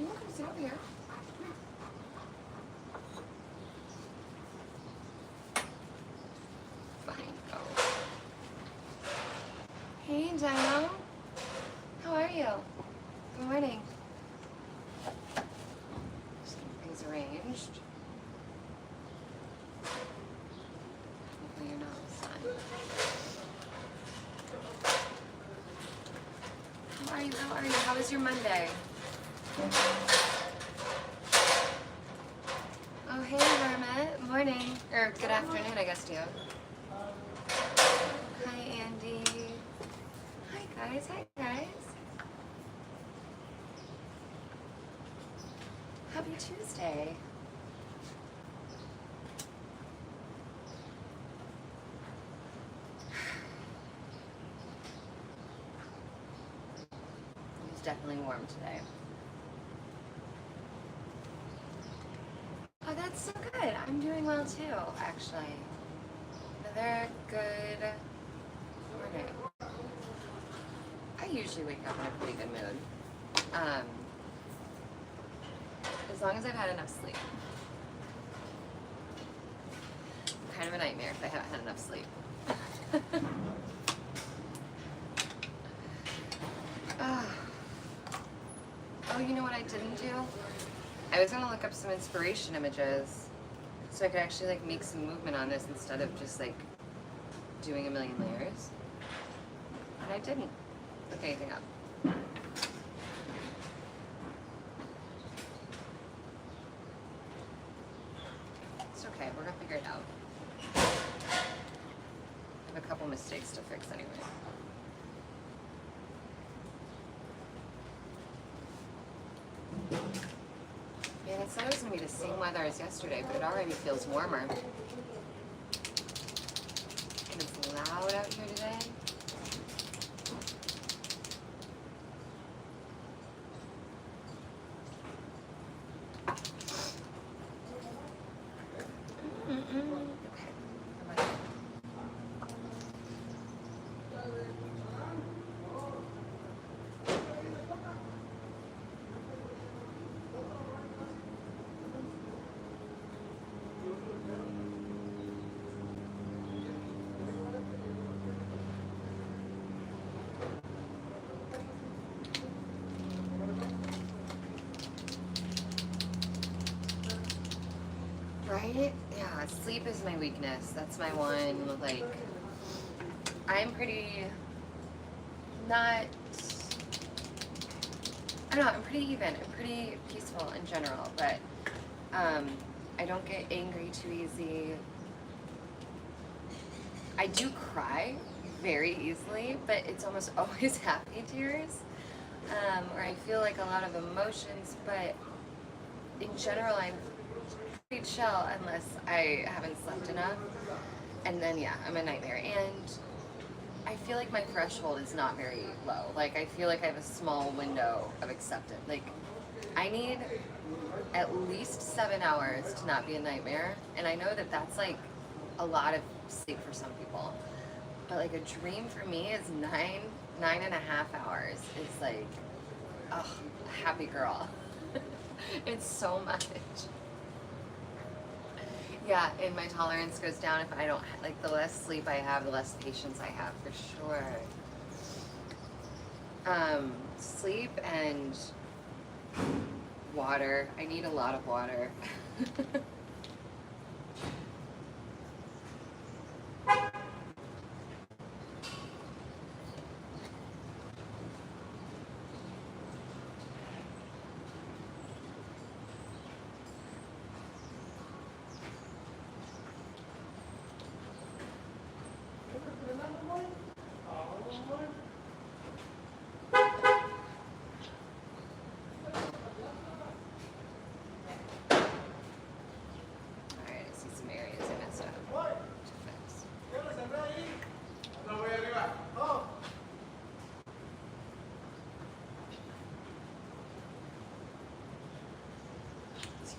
You can come sit over here. Fine, go. Hey, Dino. How are you? Good morning. Just getting things arranged. Hopefully you're not outside. How are you? How are you? How was your Monday? Oh, hey, Hermit. Morning. Or good afternoon, I guess, to you. Hi, Andy. Hi, guys. Hi, guys. Happy Tuesday. It's definitely warm today. Oh, that's so good. I'm doing well too, actually. Another good morning. I usually wake up in a pretty good mood. As long as I've had enough sleep. Kind of a nightmare if I haven't had enough sleep. Oh, you know what I didn't do? I was gonna look up some inspiration images so I could actually like make some movement on this instead of just like doing a million layers. And I didn't look anything up. It's okay, we're gonna figure it out. I have a couple mistakes to fix anyway. Man, it said it was gonna be the same weather as yesterday, but it already feels warmer. And it's loud out here today. Right? Yeah, sleep is my weakness. That's my one, like, I'm pretty, not, I don't know, I'm pretty even. I'm pretty peaceful in general, but I don't get angry too easy. I do cry very easily, but it's almost always happy tears, or I feel like a lot of emotions, but in general, I'm pretty chill unless I haven't slept enough. And then, yeah, I'm a nightmare. And I feel like my threshold is not very low. Like, I feel like I have a small window of acceptance. Like, I need at least 7 hours to not be a nightmare. And I know that that's like a lot of sleep for some people. But like a dream for me is 9.5 hours. It's like, oh, happy girl. It's so much. Yeah, and my tolerance goes down if I don't, like, the less sleep I have, the less patience I have, for sure. Sleep and water. I need a lot of water.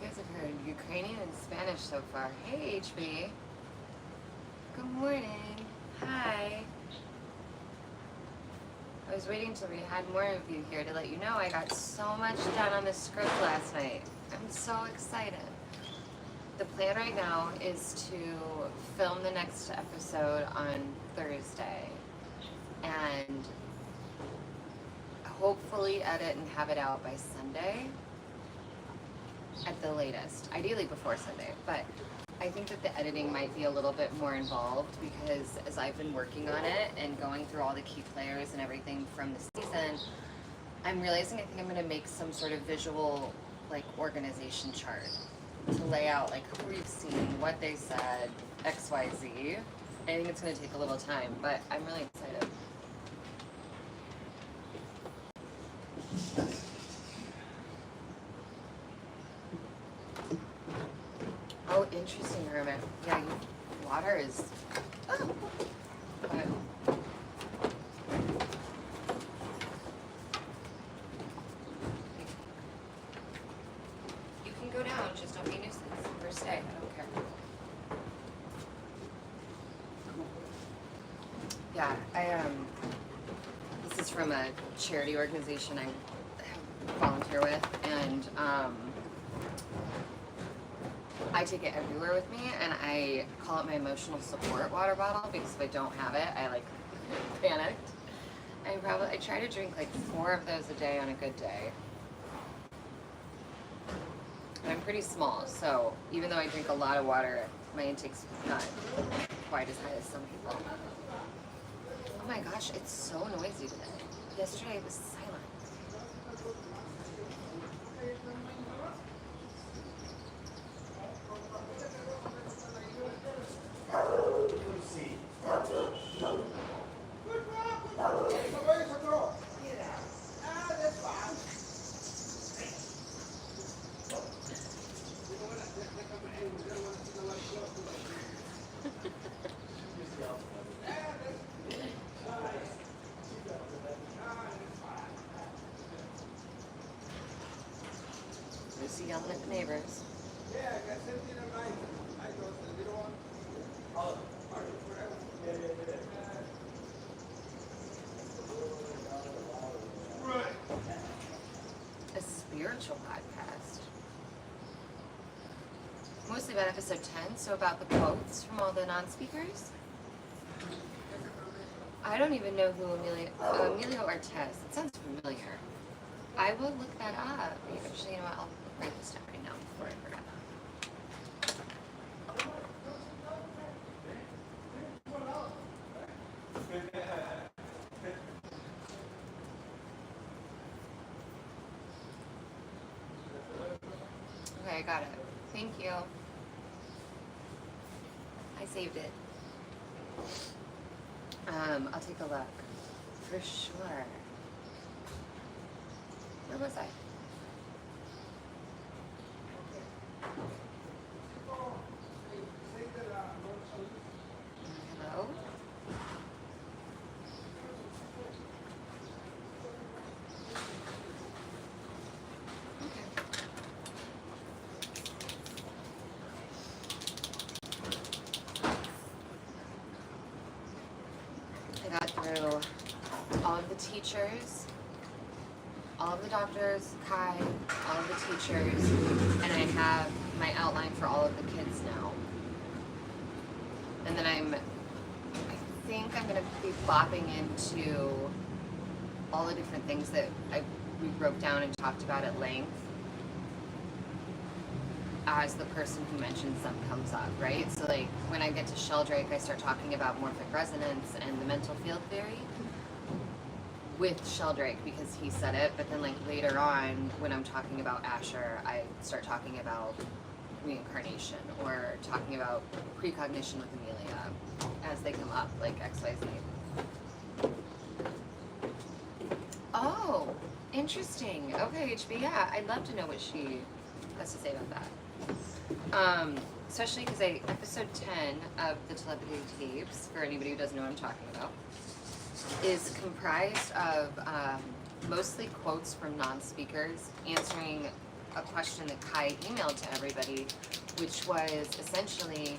You guys have heard Ukrainian and Spanish so far. Hey, HB. Good morning. Hi. I was waiting till we had more of you here to let you know I got so much done on the script last night. I'm so excited. The plan right now is to film the next episode on Thursday and hopefully edit and have it out by Sunday at the latest, ideally before Sunday, but I think that the editing might be a little bit more involved because as I've been working on it and going through all the key players and everything from the season, I'm realizing I think I'm going to make some sort of visual like organization chart to lay out like who we've seen, what they said, XYZ. I think it's going to take a little time, but I'm really excited. Oh, interesting, Hermit. Yeah, water is... Oh. But, you can go down, just don't be a nuisance. Or stay, I don't care. Yeah, this is from a charity organization I volunteer with, and I take it everywhere with me, and I call it my emotional support water bottle because if I don't have it, I like panicked. I try to drink like 4 of those a day on a good day. And I'm pretty small, so even though I drink a lot of water, my intake's not quite as high as some people. Oh my gosh, it's so noisy today. Yesterday it was silent. Lucy yelling at the neighbors. A spiritual podcast. Mostly about episode 10, so about the quotes from all the non-speakers. I don't even know who Emilio Artez. It sounds familiar. I will look that up. Actually, you know what? I'll write this down right now before I forget that. Okay, I got it. Thank you. I saved it. I'll take a look. For sure. Where was I? Hello? I got through all of the teachers, all of the doctors, Kai, all of the teachers, and I have my outline for all of the kids now. And then I think I'm going to be bopping into all the different things that we broke down and talked about at length as the person who mentions them comes up, right? So like when I get to Sheldrake, I start talking about morphic resonance and the mental field theory with Sheldrake because he said it, but then like later on when I'm talking about Asher, I start talking about reincarnation or talking about precognition with Amelia as they come up, like XYZ. Oh, interesting. Okay, HB, yeah, I'd love to know what she has to say about that. Especially because episode 10 of the telepathy tapes, for anybody who doesn't know what I'm talking about, is comprised of mostly quotes from non-speakers answering a question that Kai emailed to everybody, which was essentially,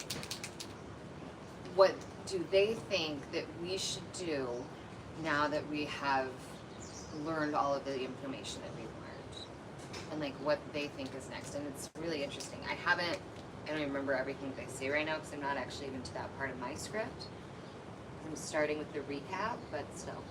what do they think that we should do now that we have learned all of the information that we've learned and like what they think is next. And it's really interesting. I don't even remember everything they say right now because I'm not actually even to that part of my script. I'm starting with the recap, but still.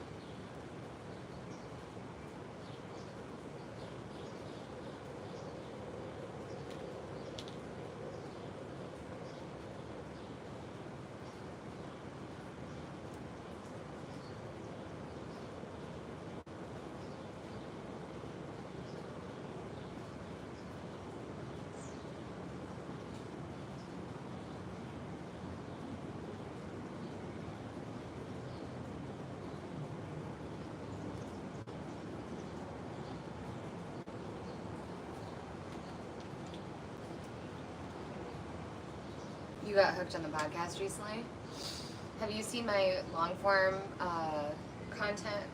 You got hooked on the podcast recently? Have you seen my long form content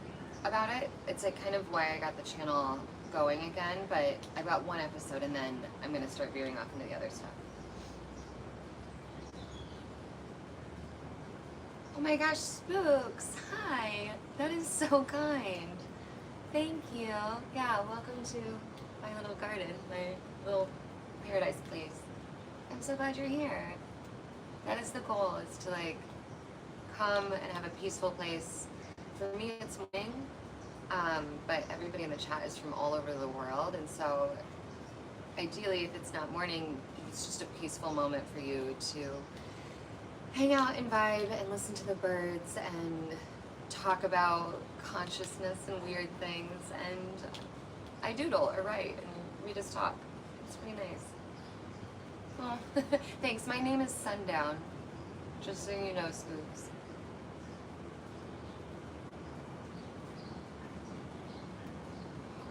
about it? It's like kind of why I got the channel going again, but I've got one episode and then I'm going to start veering off into the other stuff. Oh my gosh, Spooks! Hi! That is so kind. Thank you. Yeah, welcome to my little garden, my little paradise place. I'm so glad you're here. That is the goal, is to like come and have a peaceful place. For me, it's morning, but everybody in the chat is from all over the world, and so ideally, if it's not morning, it's just a peaceful moment for you to hang out and vibe and listen to the birds and talk about consciousness and weird things, and I doodle or write, and we just talk. It's pretty nice. Oh, thanks. My name is Sundown, just so you know, Spooks.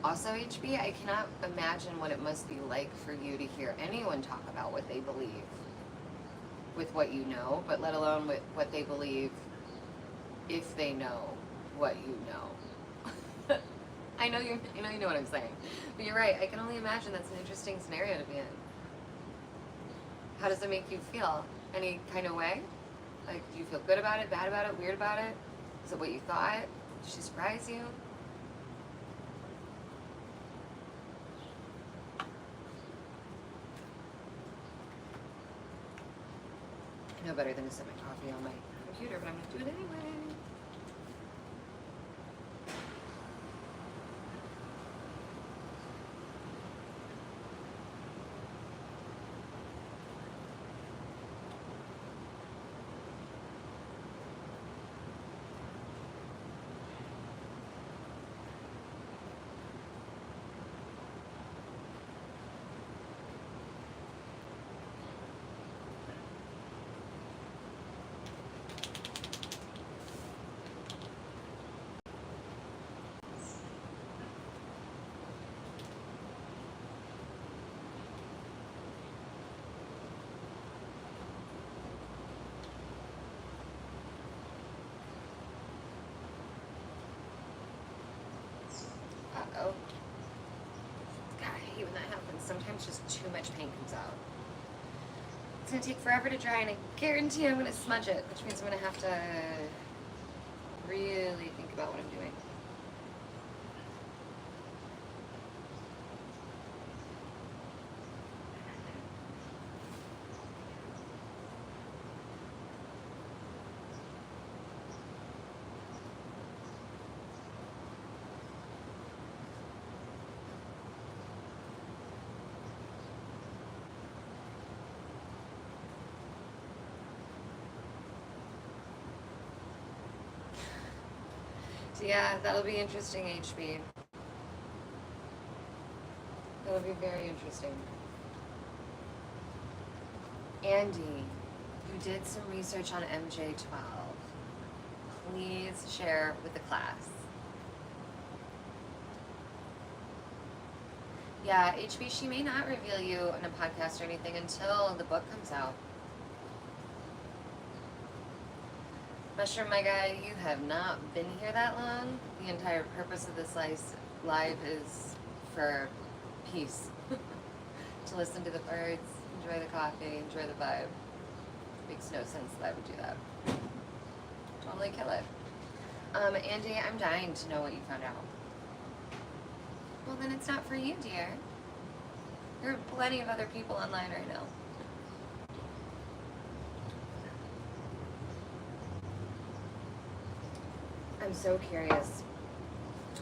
Also, HB, I cannot imagine what it must be like for you to hear anyone talk about what they believe with what you know, but let alone with what they believe if they know what you know. I know you know what I'm saying, but you're right. I can only imagine that's an interesting scenario to be in. How does it make you feel? Any kind of way? Like, do you feel good about it, bad about it, weird about it? Is it what you thought? Did she surprise you? I know better than to set my coffee on my computer, but I'm going to do it anyway. Uh-oh. God, I hate when that happens. Sometimes just too much paint comes out. It's going to take forever to dry, and I guarantee I'm going to smudge it, which means I'm going to have to really think about what I'm doing. So yeah, that'll be interesting, HB. That'll be very interesting. Andy, you did some research on MJ12. Please share with the class. Yeah, HB, she may not reveal you on a podcast or anything until the book comes out. Mushroom, my guy, you have not been here that long. The entire purpose of this live is for peace. To listen to the birds, enjoy the coffee, enjoy the vibe. Makes no sense that I would do that. Totally kill it. Andy, I'm dying to know what you found out. Well, then it's not for you, dear. There are plenty of other people online right now. I'm so curious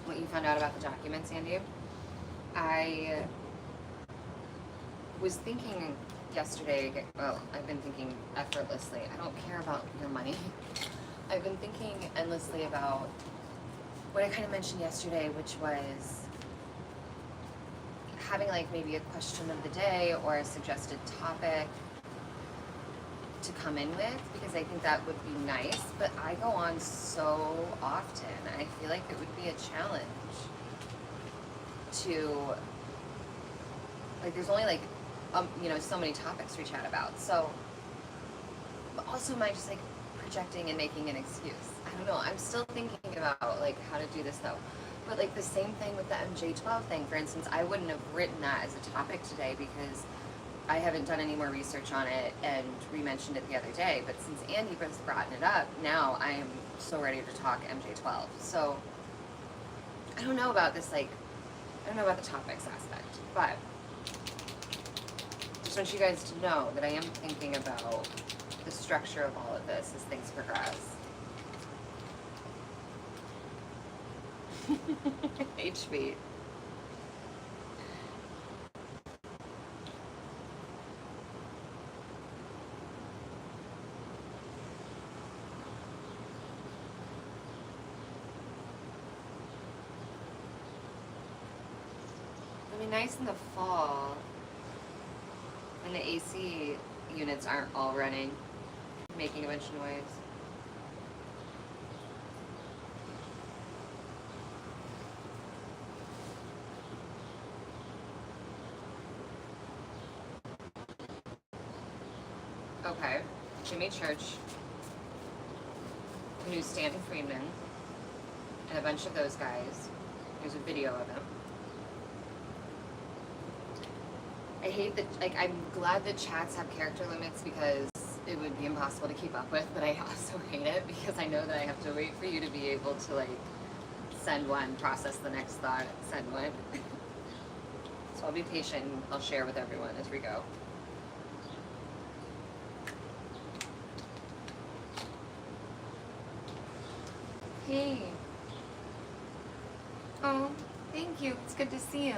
what you found out about the documents, Andy. I was thinking yesterday, well, I've been thinking effortlessly. I don't care about your money. I've been thinking endlessly about what I kind of mentioned yesterday, which was having like maybe a question of the day or a suggested topic to come in with, because I think that would be nice, but I go on so often. I feel like it would be a challenge to, like, there's only like, so many topics we chat about. So, but also am I just like projecting and making an excuse? I don't know. I'm still thinking about like how to do this though. But like the same thing with the MJ12 thing, for instance, I wouldn't have written that as a topic today because I haven't done any more research on it, and we mentioned it the other day, but since Andy has brought it up, now I am so ready to talk MJ12. So I don't know about this, like, I don't know about the topics aspect, but just want you guys to know that I am thinking about the structure of all of this as things progress. HB. It'll be nice in the fall when the AC units aren't all running, making a bunch of noise. Okay, Jimmy Church, knew Stanton Friedman, and a bunch of those guys. There's a video of him. I hate that, like, I'm glad that chats have character limits because it would be impossible to keep up with, but I also hate it because I know that I have to wait for you to be able to, like, send one, process the next thought, send one. So I'll be patient and I'll share with everyone as we go. Hey. Oh, thank you. It's good to see you.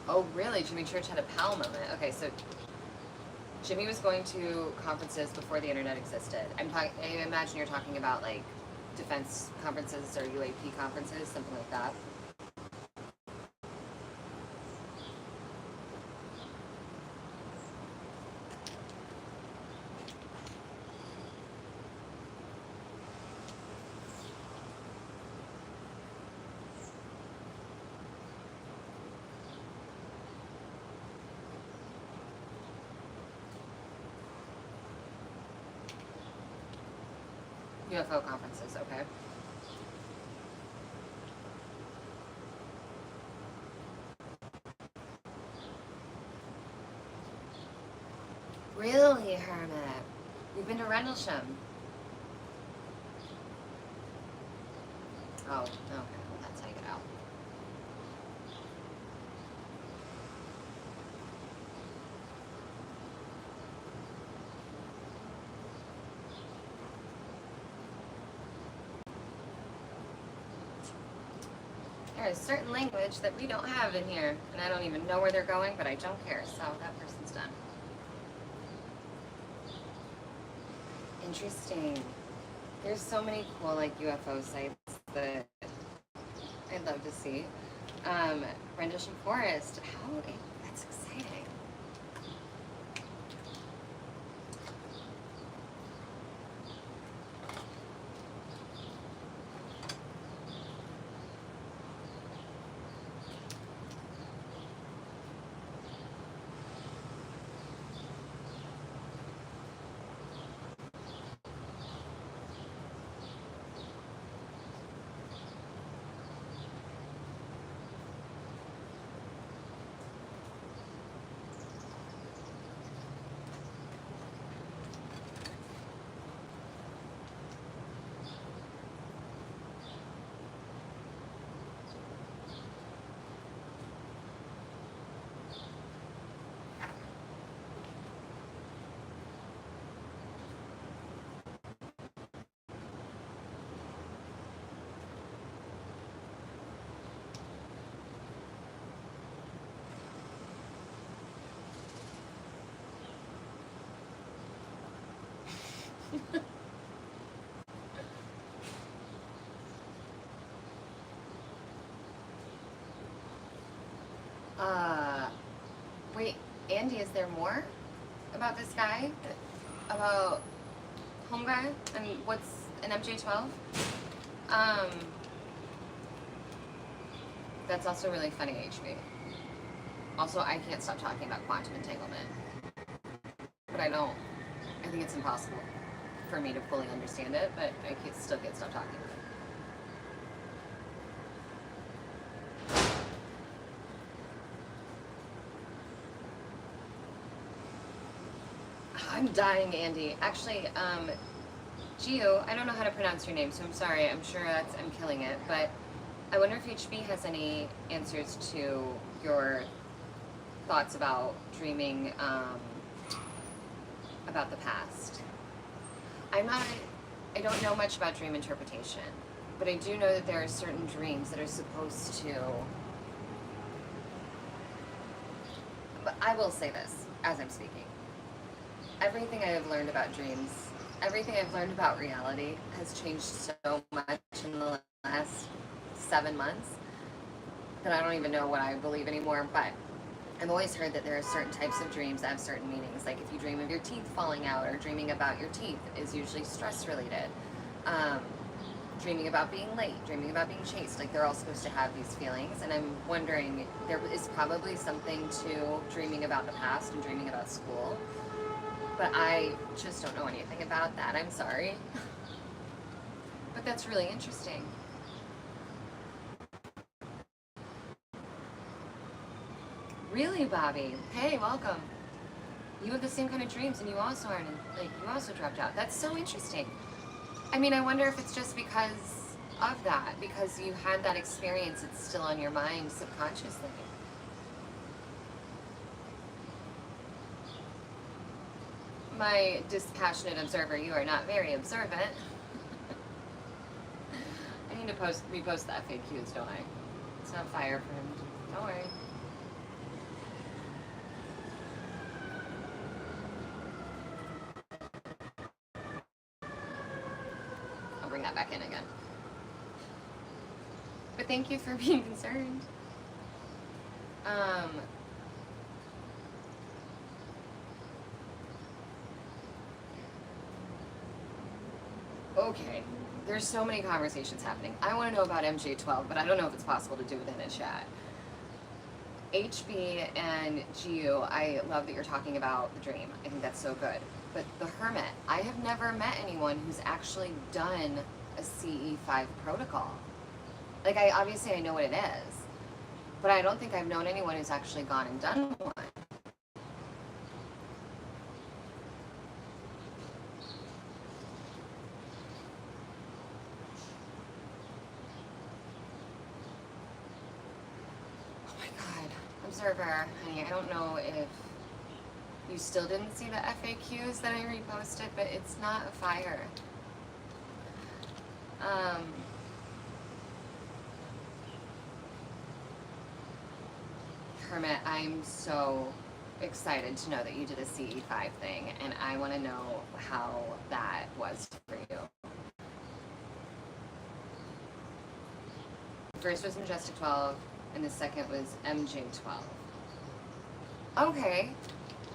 Oh, really? Jimmy Church had a pal moment. Okay, so Jimmy was going to conferences before the internet existed. I imagine you're talking about like defense conferences or UAP conferences, something like that. UFO conferences, okay. Really, Hermit? You've been to Rendlesham? Oh, okay. Well, that's how you get out. There is certain language that we don't have in here, and I don't even know where they're going, but I don't care, so that person's done. Interesting. There's so many cool like UFO sites that I'd love to see. Rendlesham Forest. That's exciting. uh, wait, Andy, is there more about this guy? About home guy? And what's an MJ12? Um, that's also really funny, HB. Also, I can't stop talking about quantum entanglement. But I think it's impossible for me to fully understand it, but still can't stop talking about it. I'm dying, Andy. Actually, Gio, I don't know how to pronounce your name, so I'm sorry. I'm sure I'm killing it, but I wonder if HB has any answers to your thoughts about dreaming about the past. I don't know much about dream interpretation, but I do know that there are certain dreams that are supposed to... But I will say this, as I'm speaking. Everything I have learned about dreams, everything I've learned about reality has changed so much in the last 7 months that I don't even know what I believe anymore, but I've always heard that there are certain types of dreams that have certain meanings. Like if you dream of your teeth falling out or dreaming about your teeth is usually stress related. Dreaming about being late, dreaming about being chased, like they're all supposed to have these feelings. And I'm wondering, there is probably something to dreaming about the past and dreaming about school. But I just don't know anything about that. I'm sorry. But that's really interesting. Really, Bobby? Hey, welcome. You have the same kind of dreams and you also aren't, you also dropped out. That's so interesting. I mean, I wonder if it's just because of that, because you had that experience, it's still on your mind subconsciously. My dispassionate observer, you are not very observant. I need to repost the FAQs, don't I? It's not fire friend. Don't worry. I'll bring that back in again. But thank you for being concerned. Okay, there's so many conversations happening. I want to know about MJ12, but I don't know if it's possible to do it in a chat. HB and GU, I love that you're talking about the dream. I think that's so good. But the Hermit, I have never met anyone who's actually done a CE5 protocol. Like, obviously I know what it is, but I don't think I've known anyone who's actually gone and done one. Observer, honey, I don't know if you still didn't see the FAQs that I reposted, but it's not a fire. Hermit, I'm so excited to know that you did a CE5 thing, and I want to know how that was for you. The first was Majestic 12, and the second was MJ12. Okay,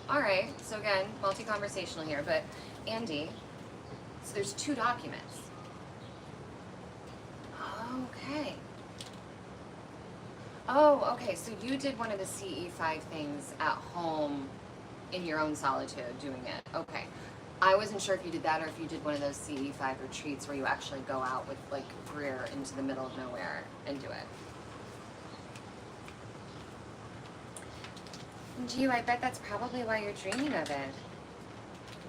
all right. So again, multi-conversational here, but Andy, so there's 2 documents. Okay. Oh, okay, so you did one of the CE5 things at home in your own solitude doing it. Okay. I wasn't sure if you did that or if you did one of those CE5 retreats where you actually go out with like Greer into the middle of nowhere and do it. Gee, I bet that's probably why you're dreaming of it.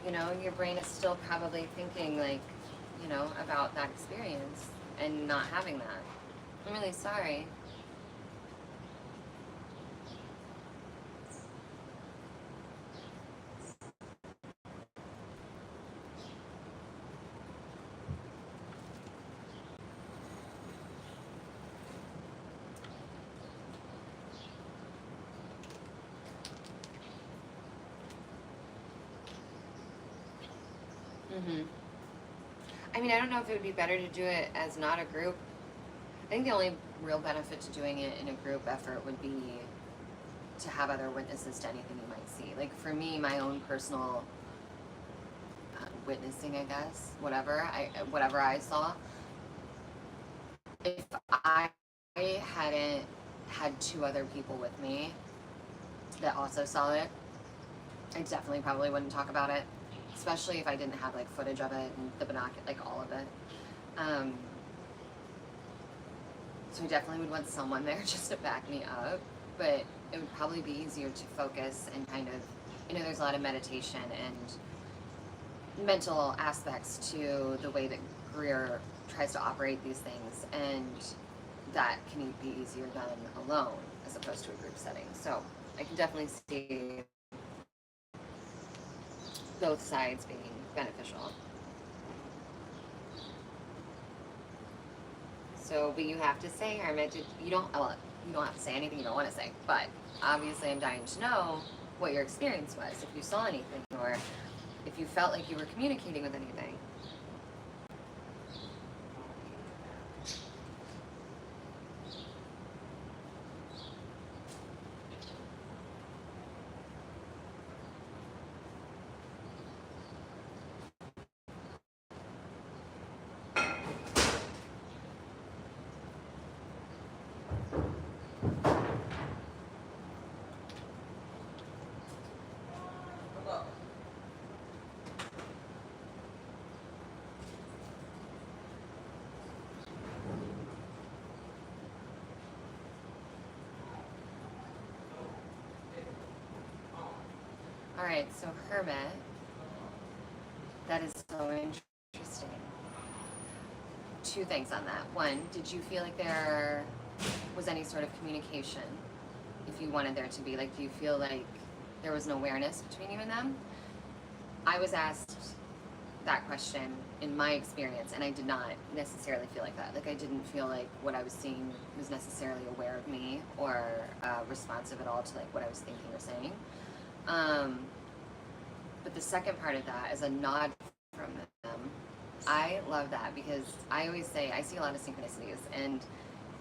You know, your brain is still probably thinking like, you know, about that experience and not having that. I'm really sorry. I mean, I don't know if it would be better to do it as not a group. I think the only real benefit to doing it in a group effort would be to have other witnesses to anything you might see. Like for me, my own personal witnessing, I guess, whatever I saw. If I hadn't had two other people with me that also saw it, I definitely probably wouldn't talk about it, especially if I didn't have like footage of it and the binocular, like all of it. So I definitely would want someone there just to back me up, but it would probably be easier to focus and kind of, there's a lot of meditation and mental aspects to the way that Greer tries to operate these things, and that can be easier done alone as opposed to a group setting. So I can definitely see both sides being beneficial. So, but you have to say, Hermit, you don't have to say anything you don't want to say, but obviously I'm dying to know what your experience was, if you saw anything, or if you felt like you were communicating with anything. All right, so Hermit, that is so interesting. Two things on that. One, did you feel like there was any sort of communication, if you wanted there to be? Like, do you feel like there was an awareness between you and them? I was asked that question in my experience, and I did not necessarily feel like that. Like, I didn't feel like what I was seeing was necessarily aware of me or responsive at all to like what I was thinking or saying. But the second part of that is a nod from them. I love that because I always say I see a lot of synchronicities, and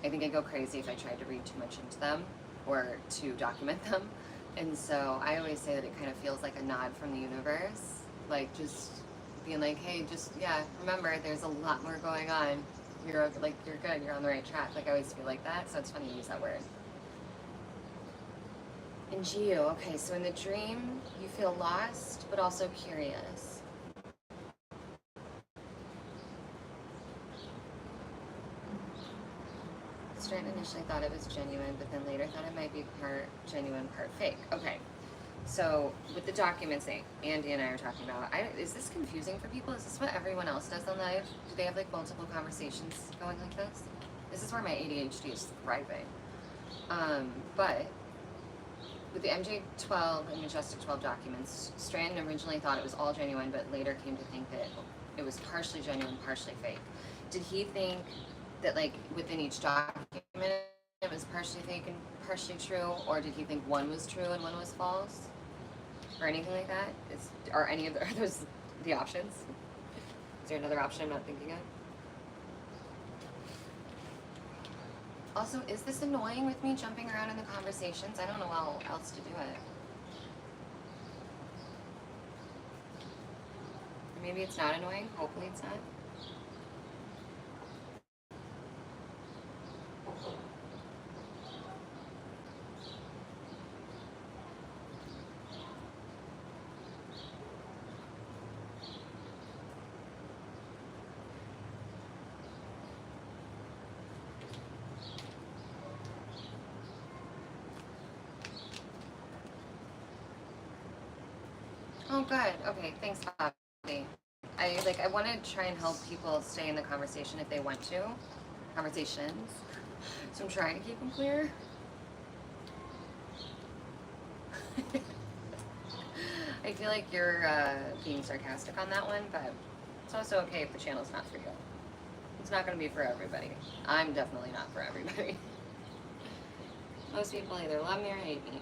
I think I go crazy if I try to read too much into them or to document them. And so I always say that it kind of feels like a nod from the universe, like just being like, hey, just, yeah, remember there's a lot more going on. You're like, you're good, you're on the right track. Like I always feel like that, so it's funny you use that word. And Geo, okay, so in the dream, you feel lost, but also curious. Strand initially thought it was genuine, but then later thought it might be part genuine, part fake. Okay, so with the documents that Andy and I are talking about, is this confusing for people? Is this what everyone else does on live? Do they have like multiple conversations going like this? This is where my ADHD is thriving. But with the MJ12 and Majestic 12 documents, Strand originally thought it was all genuine, but later came to think that it was partially genuine, partially fake. Did he think that like within each document it was partially fake and partially true, or did he think one was true and one was false, or anything like that? Are any of are those the options? Is there another option I'm not thinking of? Also, is this annoying with me jumping around in the conversations? I don't know how else to do it. Or maybe it's not annoying. Hopefully it's not. Oh, good. Okay, thanks, Bobby. I want to try and help people stay in the conversation if they want to. Conversations. So I'm trying to keep them clear. I feel like you're being sarcastic on that one, but it's also okay if the channel's not for you. It's not going to be for everybody. I'm definitely not for everybody. Most people either love me or hate me.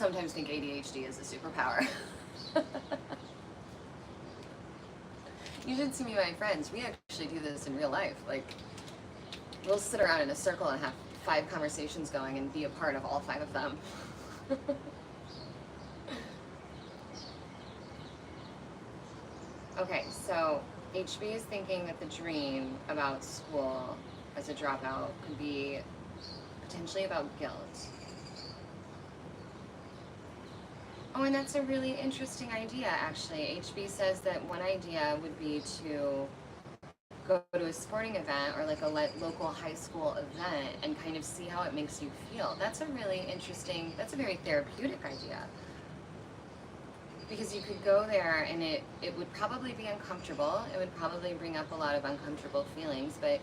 sometimes think ADHD is a superpower. You should see me and my friends. We actually do this in real life. Like, we'll sit around in a circle and have 5 conversations going and be a part of all 5 of them. Okay, so HB is thinking that the dream about school as a dropout could be potentially about guilt. Oh, and that's a really interesting idea, actually. HB says that one idea would be to go to a sporting event or like a local high school event and kind of see how it makes you feel. That's a really interesting, that's a very therapeutic idea. Because you could go there and it would probably be uncomfortable. It would probably bring up a lot of uncomfortable feelings, but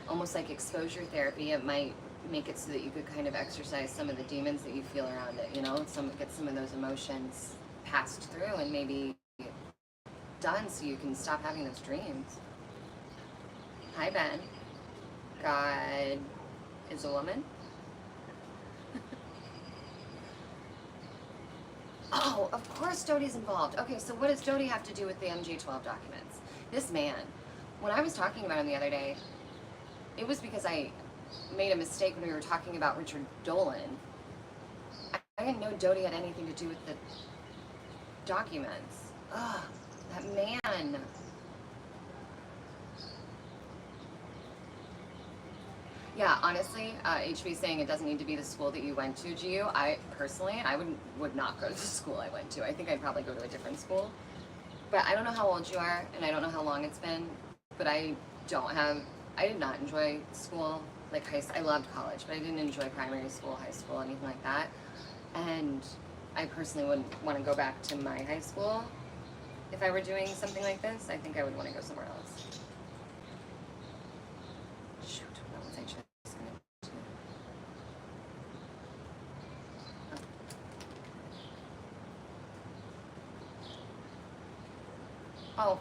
almost like exposure therapy, it might make it so that you could kind of exercise some of the demons that you feel around it, you know, get some of those emotions passed through and maybe done so you can stop having those dreams. Hi, Ben. God is a woman. Oh, of course Doty's involved. Okay, so what does Doty have to do with the MJ12 documents? This man, when I was talking about him the other day, it was because I made a mistake when we were talking about Richard Dolan. I didn't know Doty had anything to do with the documents. Ugh, that man. Yeah, honestly, HB saying it doesn't need to be the school that you went to, GU. I would not go to the school I went to. I think I'd probably go to a different school. But I don't know how old you are, and I don't know how long it's been, but I did not enjoy school, like I loved college, but I didn't enjoy primary school, high school, anything like that. And I personally wouldn't want to go back to my high school. If I were doing something like this, I think I would want to go somewhere else. Shoot, what was I just going to do? Oh,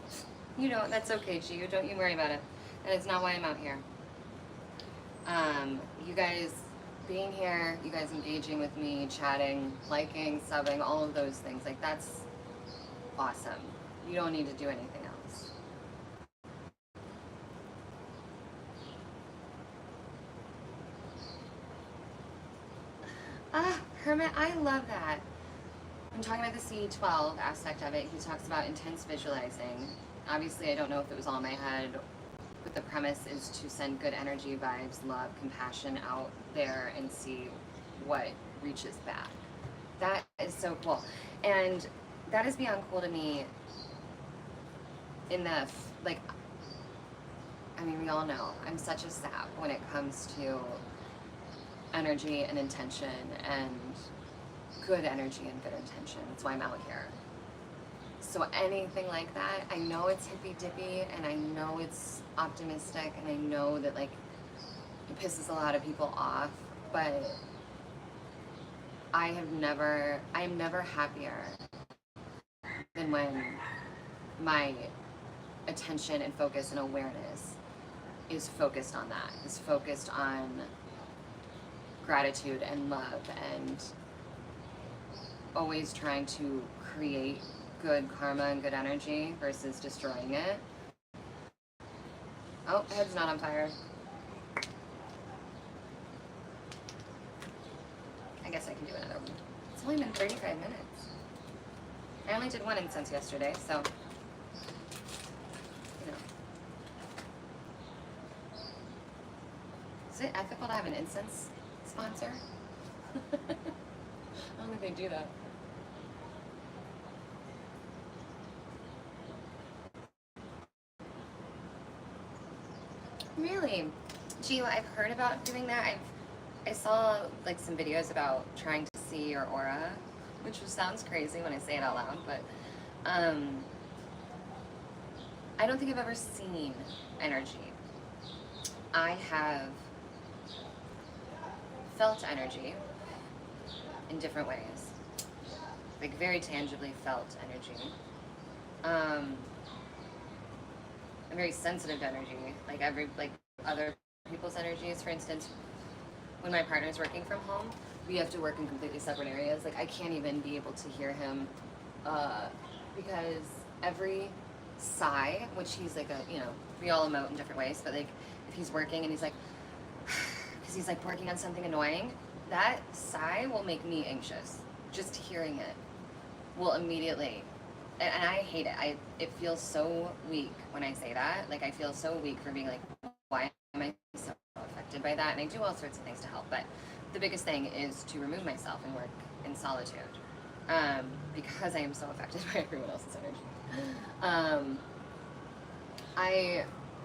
you know, that's okay, Gio. Don't you worry about it. That is not why I'm out here. You guys being here, you guys engaging with me, chatting, liking, subbing, all of those things, like that's awesome. You don't need to do anything else. Ah, Hermit, I love that. I'm talking about the C12 aspect of it. He talks about intense visualizing. Obviously, I don't know if it was all in my head, but the premise is to send good energy, vibes, love, compassion out there and see what reaches back. That is so cool. And that is beyond cool to me in the, like, I mean, we all know I'm such a sap when it comes to energy and intention and good energy and good intention. That's why I'm out here. So anything like that, I know it's hippy dippy and I know it's optimistic and I know that like it pisses a lot of people off, but I'm never happier than when my attention and focus and awareness is focused on that, is focused on gratitude and love and always trying to create good karma and good energy versus destroying it. Oh, head's not on fire. I guess I can do another one. It's only been 35 minutes. I only did one incense yesterday, so, you know. Is it ethical to have an incense sponsor? I don't think they do that. Really? Gee, I've heard about doing that. I saw like some videos about trying to see your aura, which sounds crazy when I say it out loud, but I don't think I've ever seen energy. I have felt energy in different ways, like very tangibly felt energy. I'm very sensitive to energy, like other people's energies. For instance, when my partner's working from home, we have to work in completely separate areas. Like I can't even be able to hear him because every sigh, which he's like we all emote in different ways, but like if he's working and he's like, because he's like working on something annoying, that sigh will make me anxious. Just hearing it will immediately, and I hate it. It feels so weak when I say that. Like I feel so weak for being like, why am I so affected by that? And I do all sorts of things to help, but the biggest thing is to remove myself and work in solitude because I am so affected by everyone else's energy.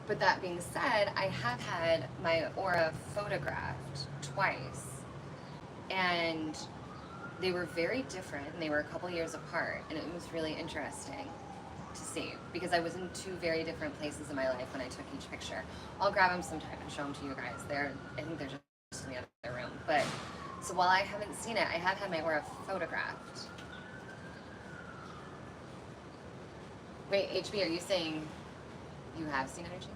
But that being said, I have had my aura photographed twice, and they were very different, and they were a couple years apart, and it was really interesting to see because I was in two very different places in my life when I took each picture. I'll grab them sometime and show them to you guys. I think they're just in the other room. But so while I haven't seen it, I have had my aura photographed. Wait, HB, are you saying you have seen energy?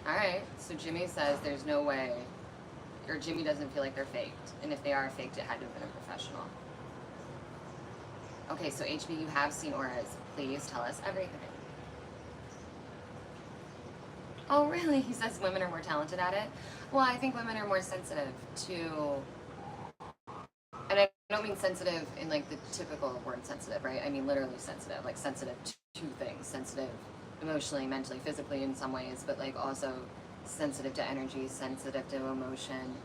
All right, so Jimmy says there's no way, or Jimmy doesn't feel like they're faked, and if they are faked, it had to have been a professional. Okay, so HB, you have seen auras. Please tell us everything. Oh, really? He says women are more talented at it. Well, I think women are more sensitive to, and I don't mean sensitive in like the typical word sensitive, right? I mean literally sensitive, like sensitive to things, sensitive emotionally, mentally, physically in some ways, but like also sensitive to energy, sensitive to emotion.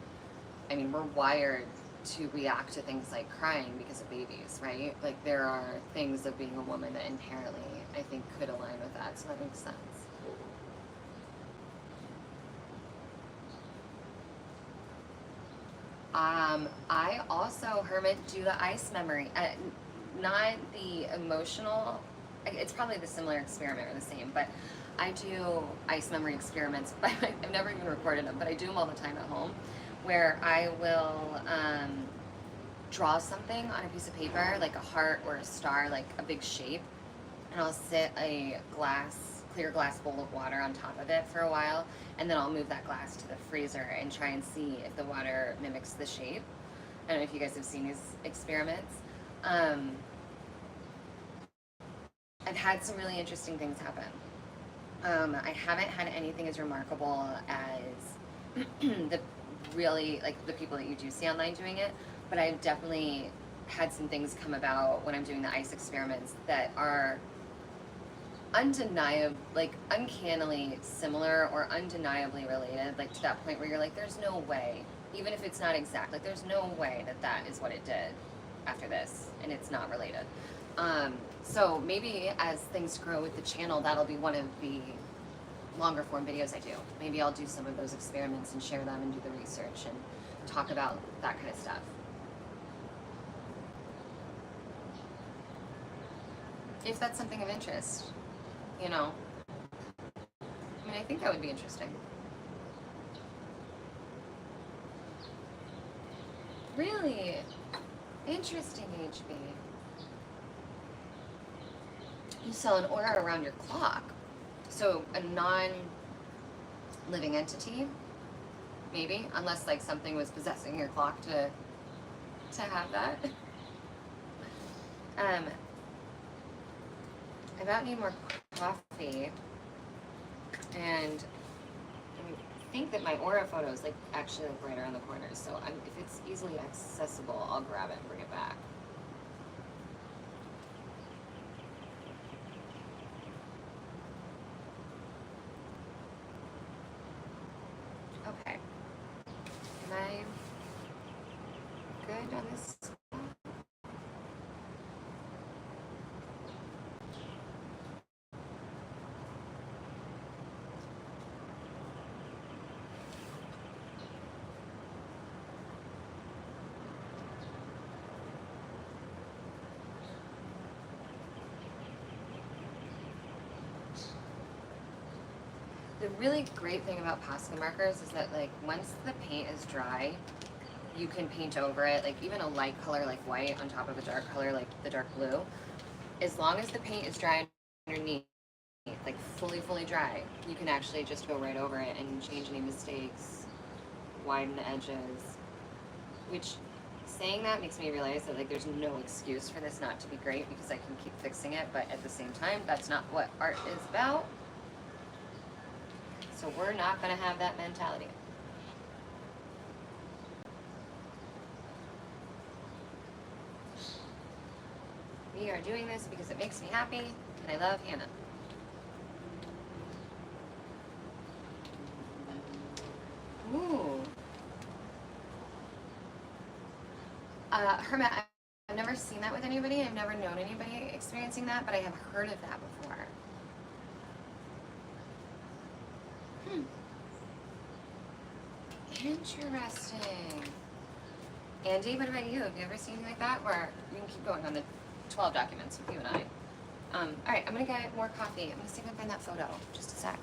I mean, we're wired to react to things like crying because of babies, right? Like there are things of being a woman that inherently, I think, could align with that, so that makes sense. I also, Hermit, do the ice memory. Not the emotional, it's probably the similar experiment or the same, but I do ice memory experiments, but I've never even recorded them, but I do them all the time at home, where I will draw something on a piece of paper, like a heart or a star, like a big shape, and I'll sit a clear glass bowl of water on top of it for a while, and then I'll move that glass to the freezer and try and see if the water mimics the shape. I don't know if you guys have seen these experiments. I've had some really interesting things happen. I haven't had anything as remarkable as the people that you do see online doing it, but I've definitely had some things come about when I'm doing the ice experiments that are undeniably, like uncannily similar or undeniably related, like to that point where you're like, there's no way, even if it's not exact, like there's no way that is what it did after this, and it's not related. So maybe as things grow with the channel, that'll be one of the longer form videos I do. Maybe I'll do some of those experiments and share them and do the research and talk about that kind of stuff. If that's something of interest, you know. I mean, I think that would be interesting. Really? Interesting, HB. You sell an aura around your clock. So a non-living entity, maybe, unless like something was possessing your clock to have that. I about need more coffee, and I think that my aura photo is like actually like right around the corner. So if it's easily accessible, I'll grab it and bring it back. Okay. Am I good on this? The really great thing about Posca markers is that like once the paint is dry, you can paint over it, like even a light color like white on top of a dark color like the dark blue. As long as the paint is dry underneath, like fully dry, you can actually just go right over it and change any mistakes, widen the edges, which saying that makes me realize that like there's no excuse for this not to be great because I can keep fixing it, but at the same time, that's not what art is about. So we're not gonna have that mentality. We are doing this because it makes me happy and I love Hannah. Ooh. Hermit, I've never seen that with anybody. I've never known anybody experiencing that, but I have heard of that before. Interesting. Andy, what about you? Have you ever seen anything like that? Where we can keep going on the 12 documents with you and I. All right, I'm gonna get more coffee. I'm gonna see if I can find that photo. Just a sec.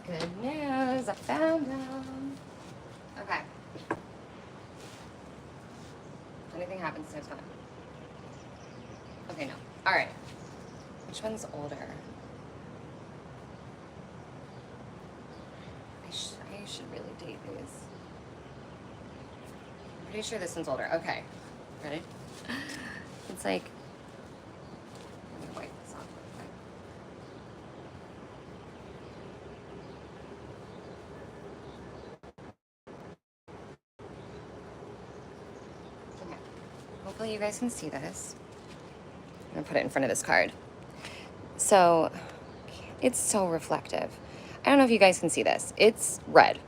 Good news, I found them. Okay. If anything happens, it's fine. Okay, no. All right. Which one's older? I should really date these. I'm pretty sure this one's older. Okay. Ready? It's like, let me wipe this off real quick. Okay. Hopefully you guys can see this. I'm gonna put it in front of this card. So, it's so reflective. I don't know if you guys can see this. It's red.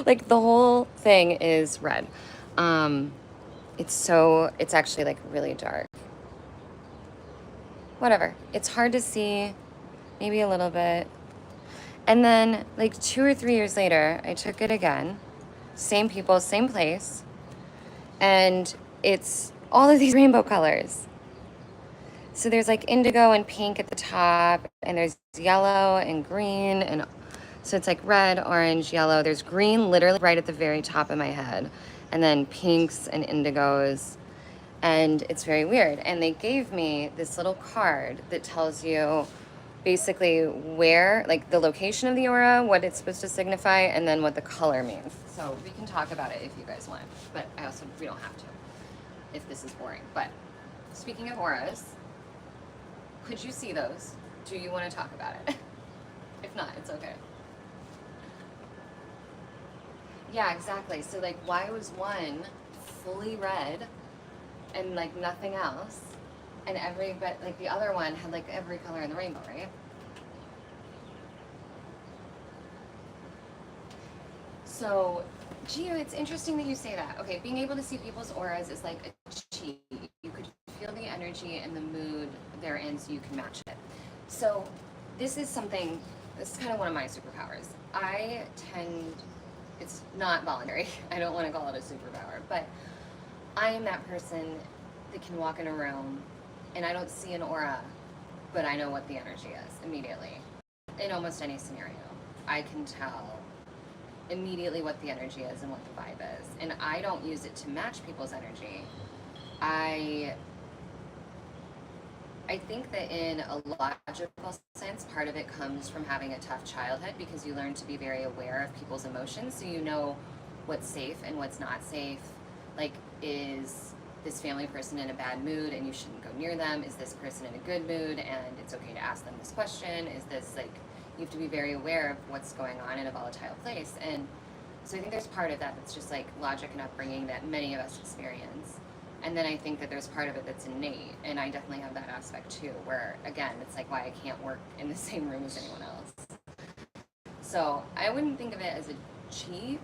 Like the whole thing is red. It's actually like really dark. Whatever. It's hard to see, maybe a little bit. And then like 2 or 3 years later, I took it again. Same people, same place. And it's all of these rainbow colors. So there's like indigo and pink at the top, and there's yellow and green, and so it's like red, orange, yellow. There's green literally right at the very top of my head, and then pinks and indigos, and it's very weird. And they gave me this little card that tells you basically where, like the location of the aura, what it's supposed to signify, and then what the color means. So we can talk about it if you guys want, but we don't have to if this is boring. But speaking of auras, could you see those? Do you want to talk about it? If not, it's okay. Yeah, exactly. So like, why was one fully red and like nothing else, and but like the other one had like every color in the rainbow, right? So, Gio, it's interesting that you say that. Okay, being able to see people's auras is like a cheat. You could energy and the mood they're in so you can match it. So this is something, this is kind of one of my superpowers. It's not voluntary. I don't want to call it a superpower, but I am that person that can walk in a room and I don't see an aura, but I know what the energy is immediately. In almost any scenario, I can tell immediately what the energy is and what the vibe is. And I don't use it to match people's energy. I think that in a logical sense, part of it comes from having a tough childhood because you learn to be very aware of people's emotions. So you know what's safe and what's not safe. Like, is this family person in a bad mood and you shouldn't go near them? Is this person in a good mood and it's okay to ask them this question? Is this like, you have to be very aware of what's going on in a volatile place. And so I think there's part of that that's just like logic and upbringing that many of us experience. And then I think that there's part of it that's innate, and I definitely have that aspect too, where again, it's like why I can't work in the same room as anyone else. So I wouldn't think of it as a cheat,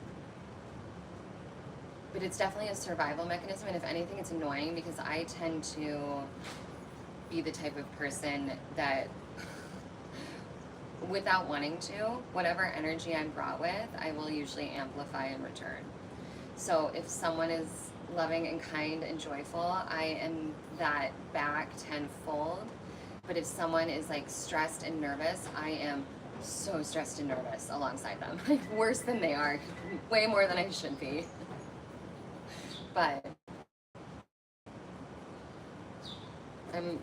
but it's definitely a survival mechanism, and if anything, it's annoying because I tend to be the type of person that, without wanting to, whatever energy I'm brought with, I will usually amplify in return. So if someone is loving and kind and joyful, I am that back tenfold. But if someone is like stressed and nervous, I am so stressed and nervous alongside them. Like worse than they are, way more than I should be. But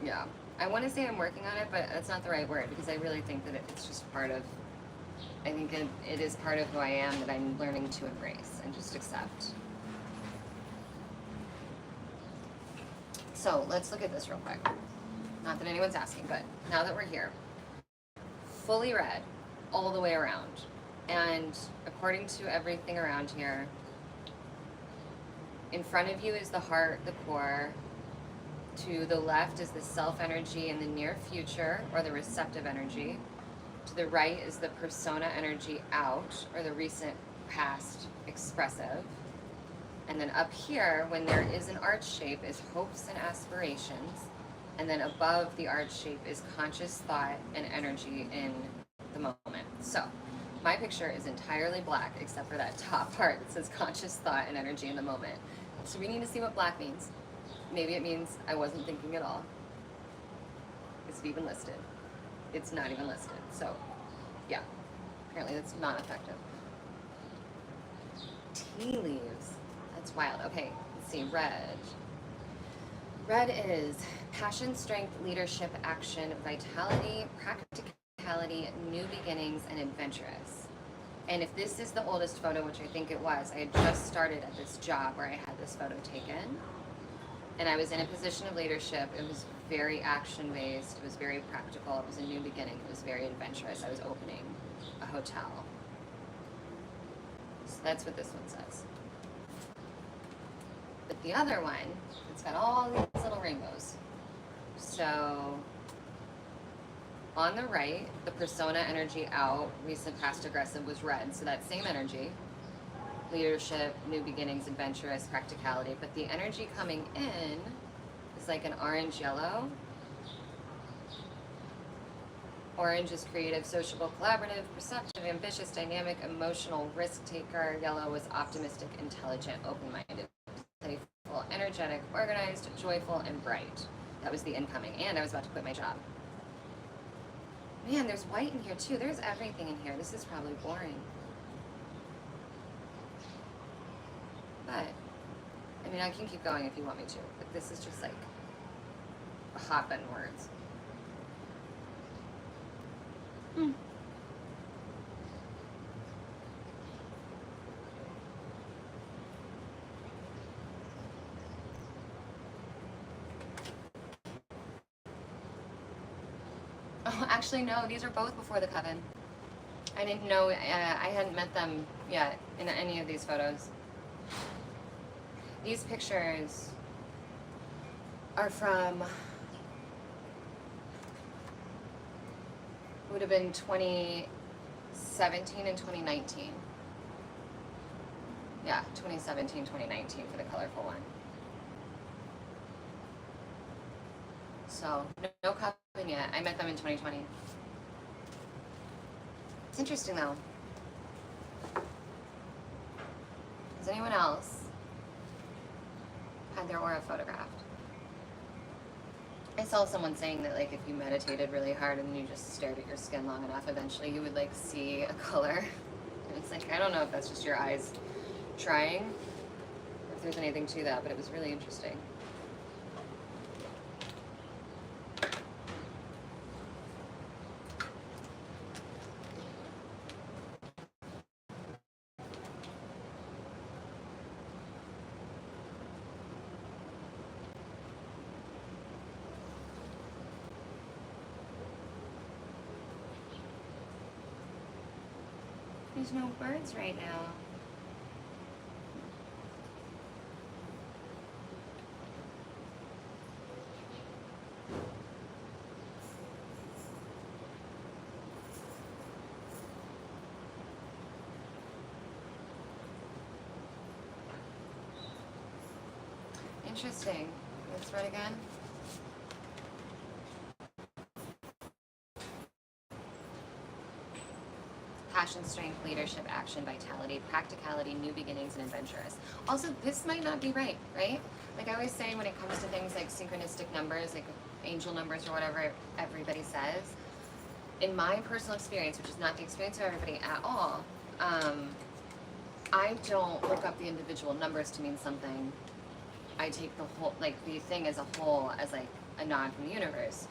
yeah, I want to say I'm working on it, but that's not the right word because I really think that it's just part of, I think it is part of who I am that I'm learning to embrace and just accept. So let's look at this real quick. Not that anyone's asking, but now that we're here, fully red all the way around. And according to everything around here, in front of you is the heart, the core. To the left is the self energy in the near future, or the receptive energy. To the right is the persona energy out, or the recent past expressive. And then up here, when there is an arch shape, is hopes and aspirations. And then above the arch shape is conscious thought and energy in the moment. So my picture is entirely black, except for that top part that says conscious thought and energy in the moment. So we need to see what black means. Maybe it means I wasn't thinking at all. Is it even listed? It's not even listed. So yeah, apparently that's not effective. Tea leaves. That's wild. Okay, let's see. Red. Red is passion, strength, leadership, action, vitality, practicality, new beginnings, and adventurous. And if this is the oldest photo, which I think it was, I had just started at this job where I had this photo taken. And I was in a position of leadership. It was very action-based. It was very practical. It was a new beginning. It was very adventurous. I was opening a hotel. So that's what this one says. But the other one, it's got all these little rainbows. So on the right, the persona energy out, recent, past, aggressive was red. So that same energy, leadership, new beginnings, adventurous, practicality. But the energy coming in is like an orange yellow. Orange is creative, sociable, collaborative, perceptive, ambitious, dynamic, emotional, risk taker. Yellow was optimistic, intelligent, open-minded, playful, energetic, organized, joyful, and bright. That was the incoming, and I was about to quit my job. Man, there's white in here too. There's everything in here. This is probably boring. But, I mean, I can keep going if you want me to, but this is just like hot button words. Oh, actually, no, these are both before the coven. I didn't know, I hadn't met them yet in any of these photos. These pictures are from, would have been 2017 and 2019. Yeah, 2017, 2019 for the colorful one. So no cupping yet. I met them in 2020. It's interesting though. Has anyone else had their aura photographed? I saw someone saying that like if you meditated really hard and you just stared at your skin long enough, eventually you would like see a color. And it's like, I don't know if that's just your eyes trying, or if there's anything to that, but it was really interesting. There's no birds right now. Interesting. Let's read again. Passion, strength, leadership, action, vitality, practicality, new beginnings, and adventurous. Also, this might not be right? Like I always say when it comes to things like synchronistic numbers, like angel numbers or whatever everybody says, in my personal experience, which is not the experience of everybody at all, I don't look up the individual numbers to mean something. I take the whole, like the thing as a whole as like a nod from the universe.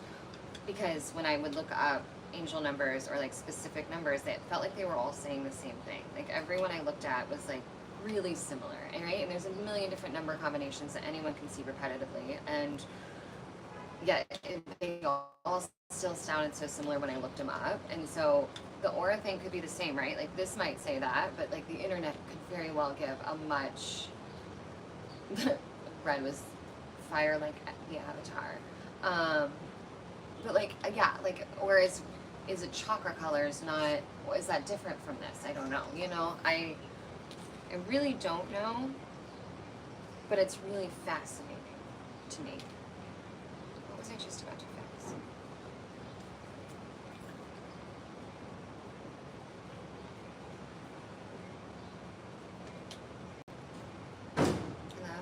Because when I would look up angel numbers or like specific numbers, it felt like they were all saying the same thing. Like everyone I looked at was like really similar, right? And there's a million different number combinations that anyone can see repetitively, and yet they all still sounded so similar when I looked them up. And so the aura thing could be the same, right? Like this might say that, but like the internet could very well give a much red was fire like the Avatar. But like, yeah, like, whereas is it chakra colors, not, is that different from this? I don't know, you know, I really don't know, but it's really fascinating to me. What was I just about to fix? Hello?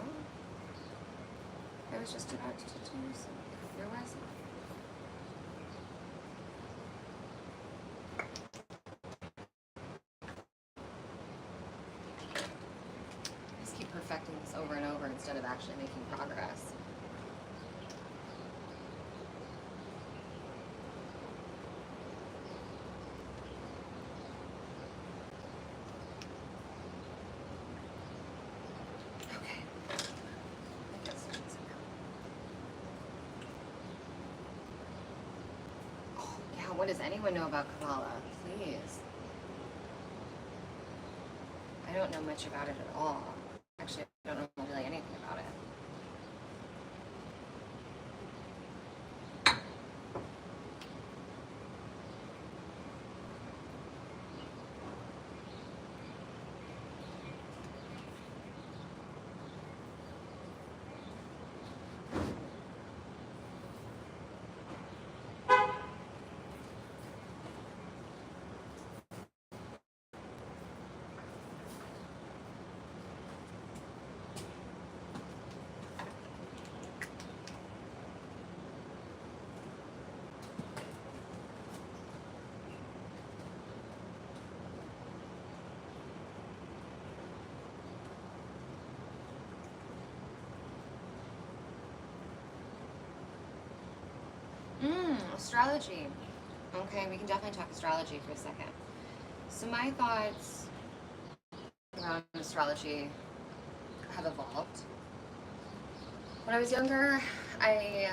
I was just about to do something. Where was it? Perfecting this over and over instead of actually making progress. Okay. Oh, yeah, what does anyone know about Kabbalah? Please. I don't know much about it at all. Actually, I don't know really anything about it. Astrology. Okay, we can definitely talk astrology for a second. So my thoughts around astrology have evolved. When I was younger, I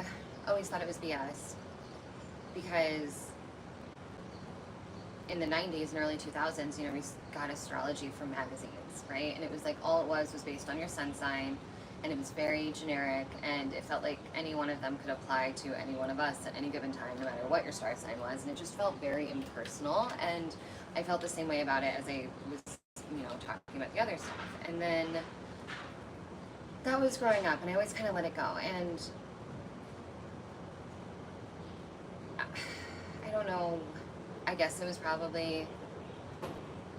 always thought it was BS because in the 90s and early 2000s, you know, we got astrology from magazines, right? And it was like all it was based on your sun sign, and it was very generic, and it felt like any one of them could apply to any one of us at any given time, no matter what your star sign was, and it just felt very impersonal. And I felt the same way about it as I was, you know, talking about the other stuff. And then that was growing up, and I always kind of let it go. And don't know, I guess it was probably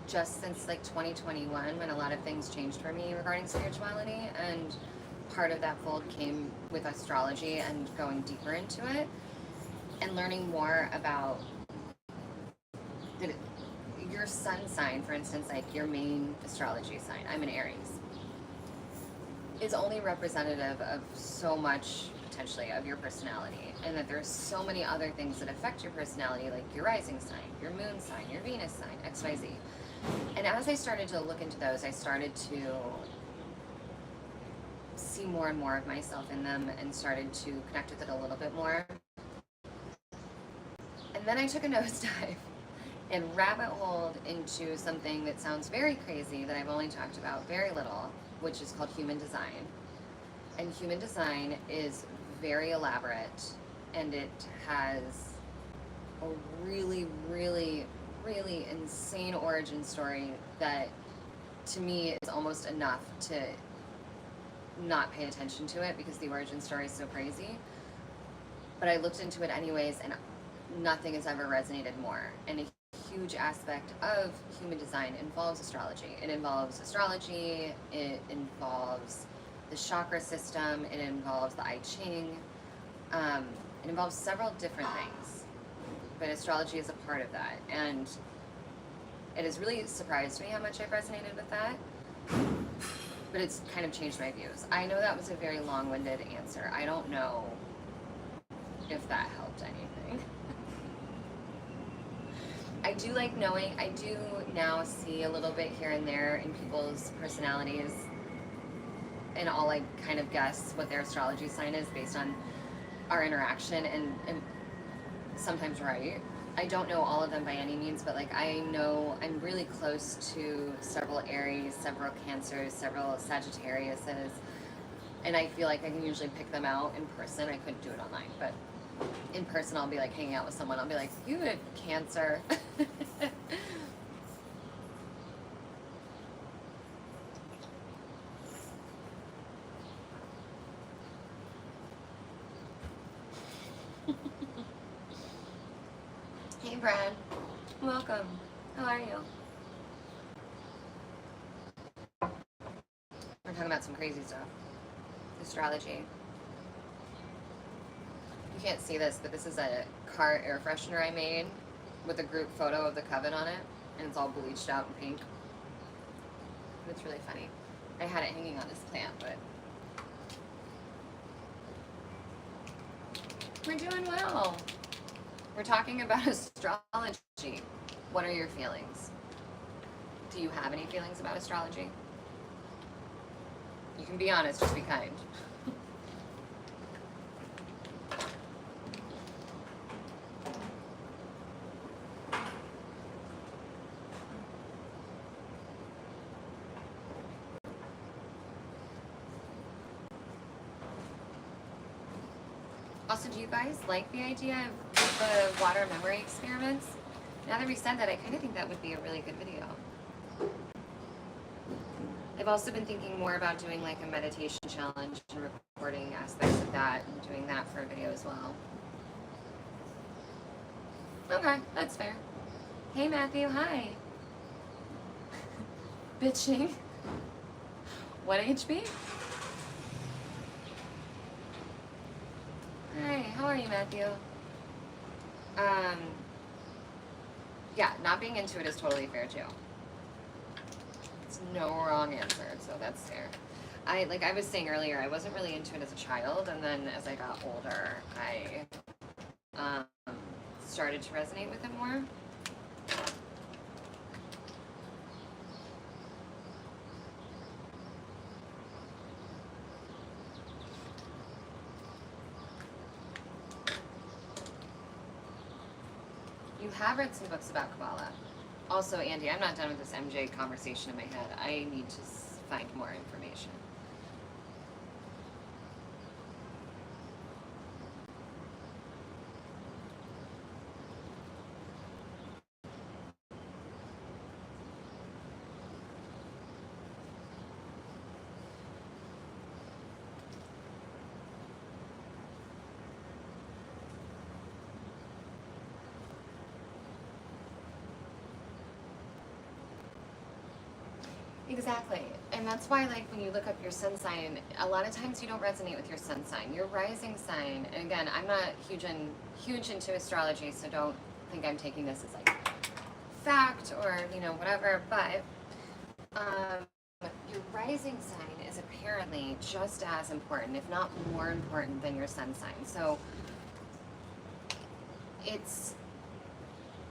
just since like 2021 when a lot of things changed for me regarding spirituality, and part of that fold came with astrology and going deeper into it and learning more about your sun sign, for instance, like your main astrology sign. I'm an Aries. Is only representative of so much potentially of your personality, and that there's so many other things that affect your personality, like your rising sign, your moon sign, your Venus sign, XYZ. And as I started to look into those, I started to see more and more of myself in them and started to connect with it a little bit more. And then I took a nosedive and rabbit holed into something that sounds very crazy that I've only talked about very little, which is called human design. And human design is very elaborate, and it has a really, really, really insane origin story that to me is almost enough to not pay attention to it because the origin story is so crazy. But I looked into it anyways, and nothing has ever resonated more. And a huge aspect of human design involves astrology. It involves astrology, it involves the chakra system, it involves the I Ching, it involves several different things. But astrology is a part of that. And it has really surprised me how much I've resonated with that. But it's kind of changed my views. I know that was a very long-winded answer. I don't know if that helped anything. I do like knowing, I do now see a little bit here and there in people's personalities, and I'll like kind of guess what their astrology sign is based on our interaction, and sometimes right. I don't know all of them by any means, but like I know I'm really close to several Aries, several Cancers, several Sagittariuses, and I feel like I can usually pick them out in person. I couldn't do it online, but in person I'll be like hanging out with someone, I'll be like, you have Cancer. Hey Brad, welcome. How are you? We're talking about some crazy stuff. Astrology. You can't see this, but this is a car air freshener I made with a group photo of the coven on it, and it's all bleached out in pink. It's really funny. I had it hanging on this plant, but we're doing well. We're talking about astrology. What are your feelings? Do you have any feelings about astrology? You can be honest, just be kind. Also, do you guys like the idea of the water memory experiments? Now that we said that, I kind of think that would be a really good video. I've also been thinking more about doing like a meditation challenge and recording aspects of that and doing that for a video as well. Okay, that's fair. Hey Matthew, hi. Bitching. What HB? Hi, how are you, Matthew? Yeah, not being into it is totally fair too. It's no wrong answer, so that's fair. Like I was saying earlier, I wasn't really into it as a child, and then as I got older, I started to resonate with it more. You have read some books about Kabbalah. Also, Andy, I'm not done with this MJ conversation in my head. I need to find more information. Exactly. And that's why, like, when you look up your sun sign, a lot of times you don't resonate with your sun sign. Your rising sign, and again, I'm not huge into astrology, so don't think I'm taking this as like fact or, whatever, but your rising sign is apparently just as important, if not more important than your sun sign. So it's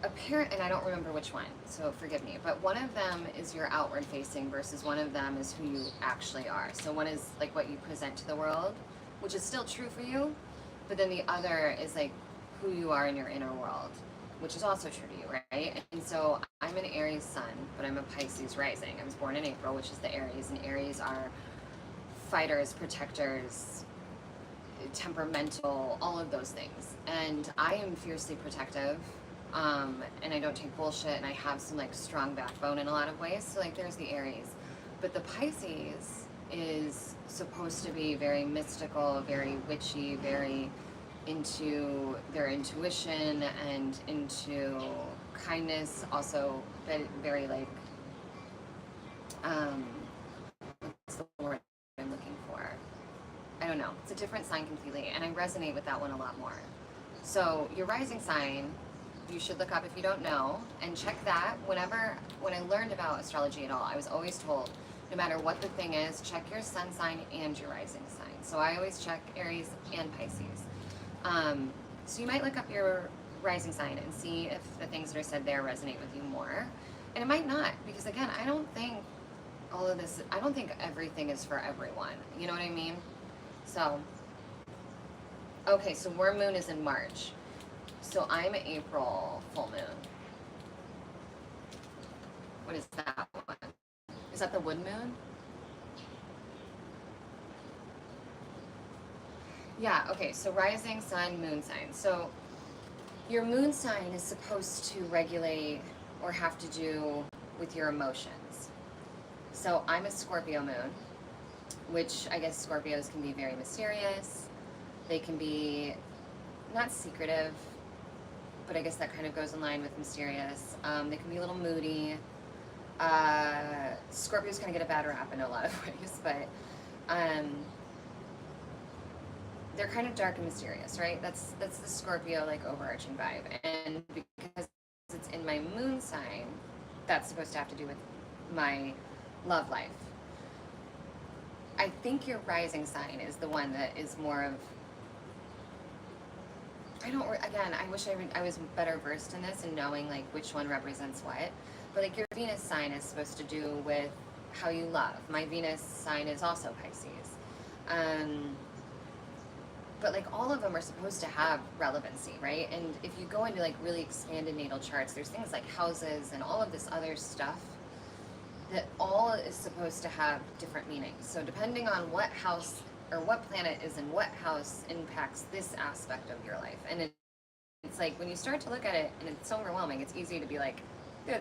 apparent, and I don't remember which one, so forgive me, but one of them is your outward facing versus one of them is who you actually are. So one is like what you present to the world, which is still true for you, but then the other is like who you are in your inner world, which is also true to you, right? And so I'm an Aries sun, but I'm a Pisces rising. I was born in April, which is the Aries, and Aries are fighters, protectors, temperamental, all of those things. And I am fiercely protective, and I don't take bullshit, and I have some like strong backbone in a lot of ways. So like there's the Aries, but the Pisces is supposed to be very mystical, very witchy, very into their intuition and into kindness, also very like what's the word I'm looking for? I don't know. It's a different sign completely, and I resonate with that one a lot more. So your rising sign, you should look up if you don't know, and check that. When I learned about astrology at all, I was always told, no matter what the thing is, check your sun sign and your rising sign. So I always check Aries and Pisces. So you might look up your rising sign and see if the things that are said there resonate with you more. And it might not, because again, I don't think everything is for everyone. You know what I mean? So, okay, so worm moon is in March. So I'm April full moon. What is that one? Is that the wood moon? Yeah, okay, so rising, sun, moon sign. So your moon sign is supposed to regulate or have to do with your emotions. So I'm a Scorpio moon, which I guess Scorpios can be very mysterious. They can be not secretive, but I guess that kind of goes in line with mysterious. They can be a little moody. Scorpios kind of get a bad rap in a lot of ways, but they're kind of dark and mysterious, right? That's the Scorpio like overarching vibe. And because it's in my moon sign, that's supposed to have to do with my love life. I think your rising sign is the one that is more of, I wish I was better versed in this and knowing like which one represents what. But like your Venus sign is supposed to do with how you love. My Venus sign is also Pisces. But like all of them are supposed to have relevancy, right? And if you go into like really expanded natal charts, there's things like houses and all of this other stuff that all is supposed to have different meanings. So depending on what house or what planet is in what house impacts this aspect of your life. And it's like when you start to look at it and it's so overwhelming, it's easy to be like,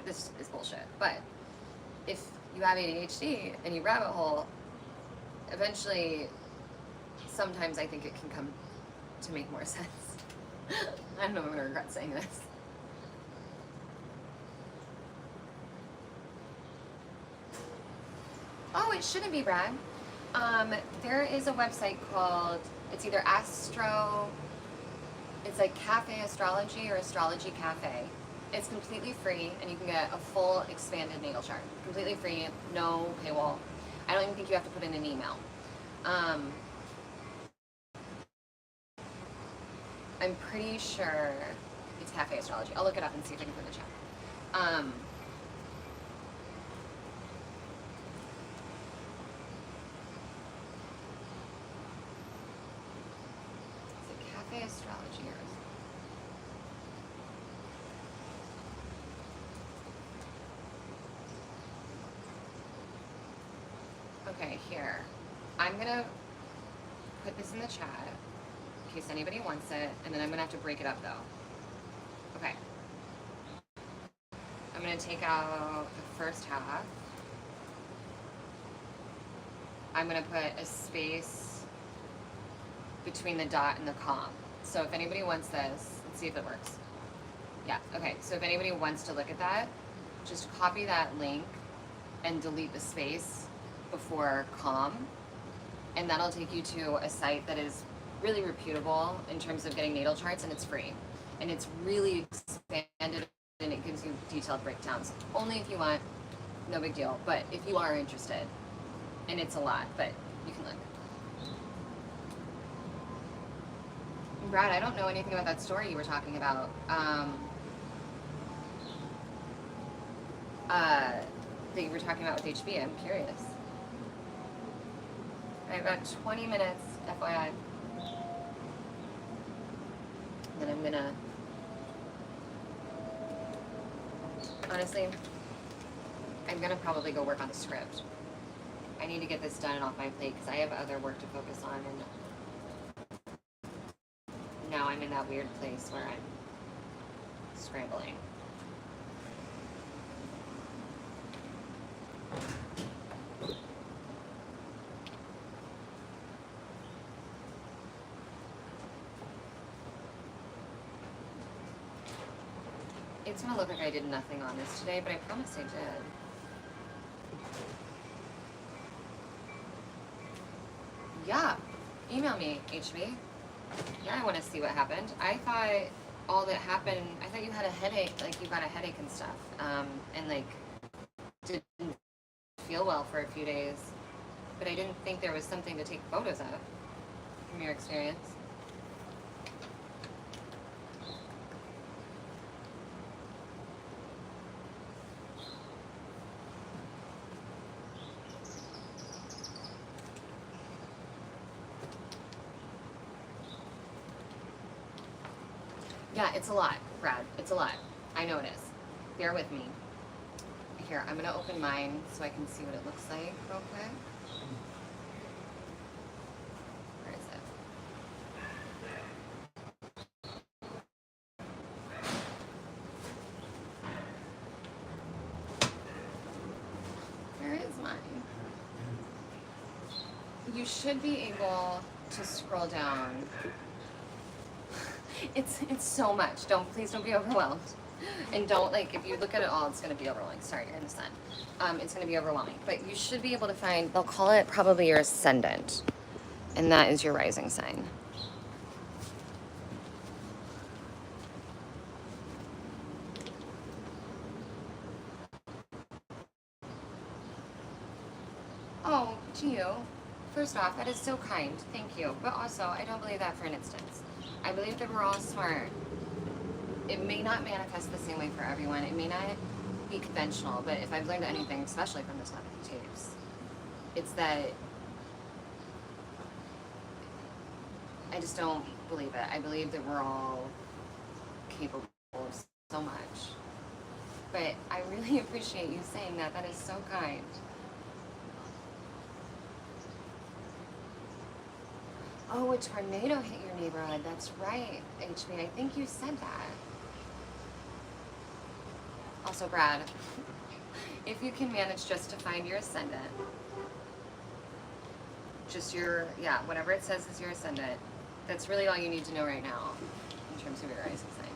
this is bullshit. But if you have ADHD and you rabbit hole, eventually, sometimes I think it can come to make more sense. I don't know if I'm going to regret saying this. Oh, it shouldn't be, Brad. There is a website called, it's either it's like Cafe Astrology or Astrology Cafe. It's completely free, and you can get a full expanded natal chart. Completely free, no paywall. I don't even think you have to put in an email. I'm pretty sure it's Cafe Astrology. I'll look it up and see if I can put it in the chat. Is it Cafe Astrology or okay, here. I'm gonna put this in the chat in case anybody wants it, and then I'm gonna have to break it up though. Okay. I'm gonna take out the first half. I'm gonna put a space between the dot and the comma. So if anybody wants this, let's see if it works. Yeah, okay, so if anybody wants to look at that, just copy that link and delete the space before calm. And that'll take you to a site that is really reputable in terms of getting natal charts, and it's free. And it's really expanded, and it gives you detailed breakdowns. Only if you want, no big deal. But if you are interested, and it's a lot, but you can look. Brad, I don't know anything about that story you were talking about. That you were talking about with HB. I'm curious. I have about 20 minutes, FYI. Then I'm gonna, honestly, I'm gonna probably go work on the script. I need to get this done and off my plate because I have other work to focus on, and now I'm in that weird place where I'm scrambling. It's gonna look like I did nothing on this today, but I promise I did. Yeah, email me, HB. Yeah, I want to see what happened. I thought all that happened, I thought you had a headache, like you got a headache and stuff, and like didn't feel well for a few days, but I didn't think there was something to take photos of from your experience. Yeah, it's a lot, Brad. It's a lot. I know it is. Bear with me. Here, I'm gonna open mine so I can see what it looks like real quick. Where is it? Where is mine? You should be able to scroll down. It's so much. Please don't be overwhelmed. And don't, like, if you look at it all, it's going to be overwhelming. Sorry, you're in the sun. It's going to be overwhelming. But you should be able to find, they'll call it probably your ascendant. And that is your rising sign. Oh, to you. First off, that is so kind. Thank you. But also, I don't believe that for an instance. I believe that we're all smart. It may not manifest the same way for everyone. It may not be conventional, but if I've learned anything, especially from the telepathy tapes, it's that I just don't believe it. I believe that we're all capable of so much. But I really appreciate you saying that. That is so kind. Oh, a tornado hit your neighborhood. That's right, HB. I think you said that. Also, Brad, if you can manage just to find your ascendant, just your, yeah, whatever it says is your ascendant, that's really all you need to know right now in terms of your rising sign.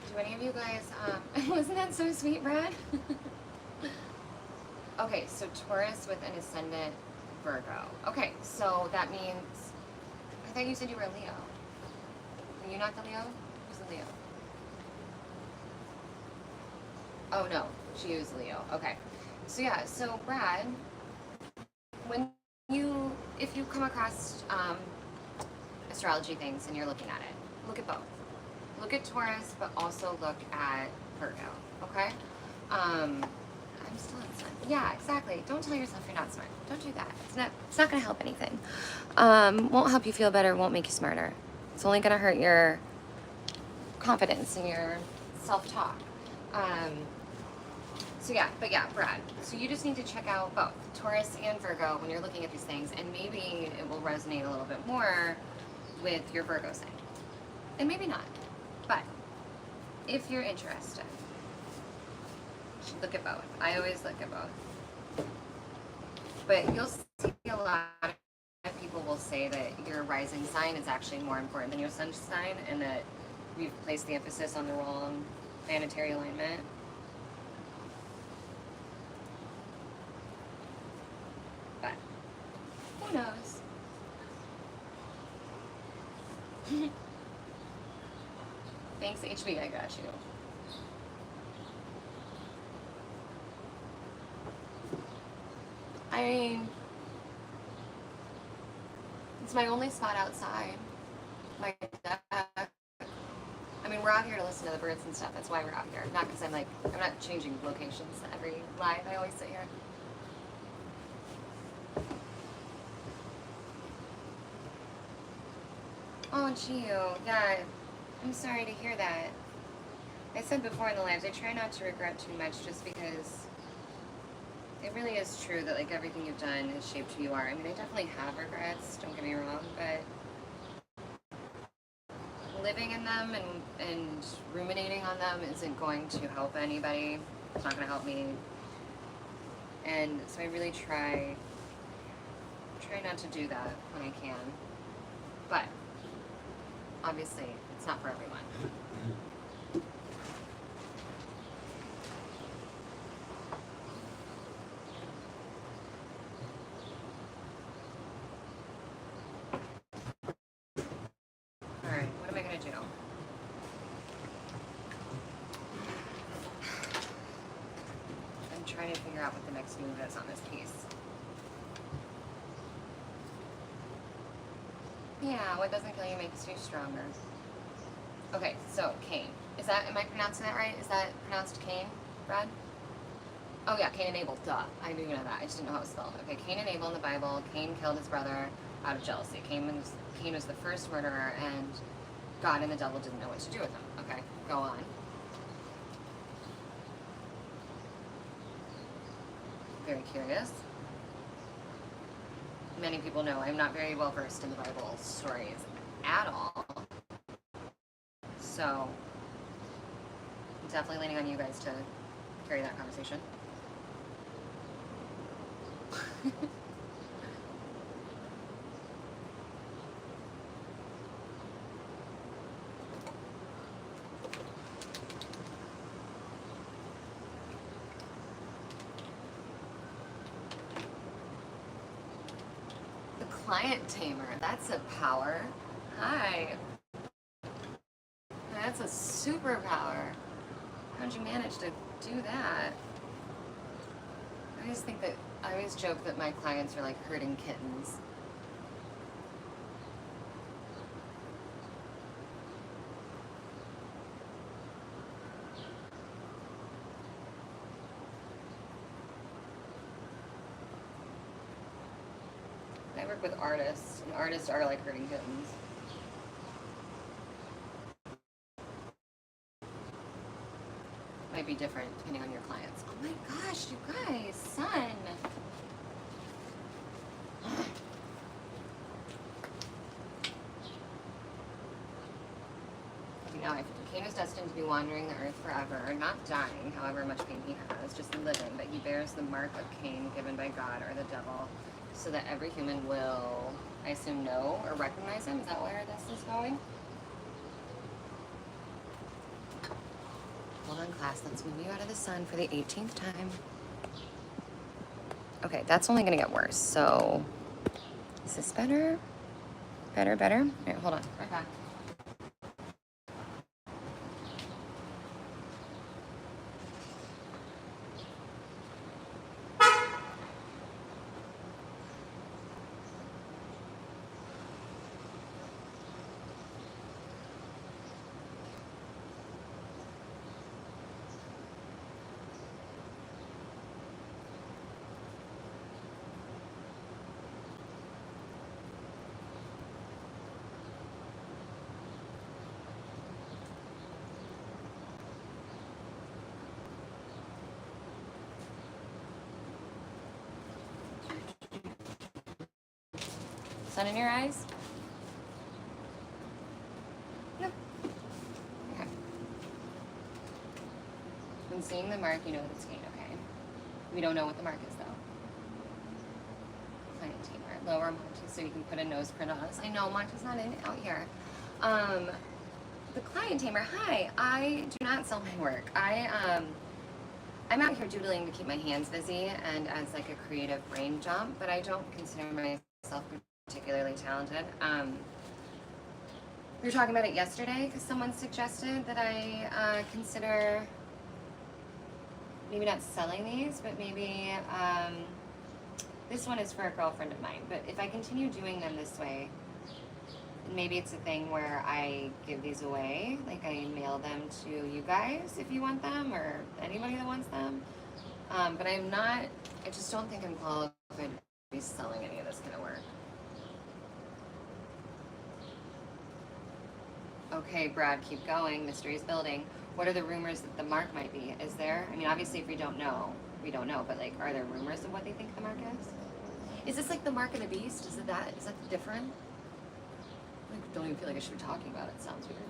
Do any of you guys, wasn't that so sweet, Brad? Okay, so Taurus with an ascendant Virgo. Okay, so that means, I thought you said you were a Leo. Were you not the Leo? Who's the Leo? Oh no, she was Leo. Okay. So yeah, so Brad, if you come across astrology things and you're looking at it, look at both. Look at Taurus, but also look at Virgo, okay? I'm still not smart. Yeah, exactly. Don't tell yourself you're not smart. Don't do that. It's not going to help anything. Won't help you feel better, won't make you smarter. It's only going to hurt your confidence and your self-talk. So yeah, but yeah, Brad. So you just need to check out both Taurus and Virgo when you're looking at these things, and maybe it will resonate a little bit more with your Virgo sign. And maybe not. But if you're interested, you should look at both. I always look at both. But you'll see a lot of people will say that your rising sign is actually more important than your sun sign, and that we've placed the emphasis on the wrong planetary alignment. But who knows? Thanks, HB, I got you. I mean, it's my only spot outside. My deck. I mean, we're out here to listen to the birds and stuff. That's why we're out here. Not because I'm not changing locations every live. I always sit here. Oh, Gio. Yeah, I'm sorry to hear that. I said before in the lives, I try not to regret too much just because it really is true that like everything you've done has shaped who you are. I mean, I definitely have regrets, don't get me wrong, but living in them and ruminating on them isn't going to help anybody. It's not going to help me. And so I really try not to do that when I can. But obviously, it's not for everyone. Alright, what am I going to do? I'm trying to figure out what the next move is on this piece. Yeah, what doesn't kill you makes you stronger. Okay, so Cain. Am I pronouncing that right? Is that pronounced Cain, Brad? Oh yeah, Cain and Abel, duh. I knew that. I just didn't know how it was spelled. Okay, Cain and Abel in the Bible. Cain killed his brother out of jealousy. Cain was the first murderer, and God and the devil didn't know what to do with him. Okay, go on. Very curious. Many people know I'm not very well versed in the Bible stories at all. So, I'm definitely leaning on you guys to carry that conversation. The client tamer, that's a power. Hi. That's a superpower. How'd you manage to do that? I always joke that my clients are like herding kittens. I work with artists, and artists are like herding kittens. Might be different depending on your clients. Oh my gosh, you guys, sun. Now, Cain is destined to be wandering the earth forever, not dying, however much pain he has, just living, but he bears the mark of Cain given by God or the devil, so that every human will, I assume, know or recognize him. Is that where this is going? Hold on, class. Let's move you out of the sun for the 18th time. Okay, that's only going to get worse. So, is this better? Better? All right, hold on. Right back. sun in your eyes? No. Okay. When seeing the mark, you know that it's gain, okay? We don't know what the mark is, though. Client tamer, lower Monty, so you can put a nose print on us. I know, Monty's not out here. The client tamer, hi, I do not sell my work. I'm out here doodling to keep my hands busy and as like a creative brain jump, but I don't consider myself particularly talented. We were talking about it yesterday because someone suggested that I consider maybe not selling these, but maybe this one is for a girlfriend of mine. But if I continue doing them this way, maybe it's a thing where I give these away, like I mail them to you guys if you want them, or anybody that wants them. But I just don't think I'm qualified to be selling any of this kind of work. Okay, Brad, keep going. Mystery is building. What are the rumors that the mark might be? Is there? I mean, obviously, if we don't know, we don't know. But like, are there rumors of what they think the mark is? Is this like the mark of the beast? Is that different? I don't even feel like I should be talking about it. It sounds weird.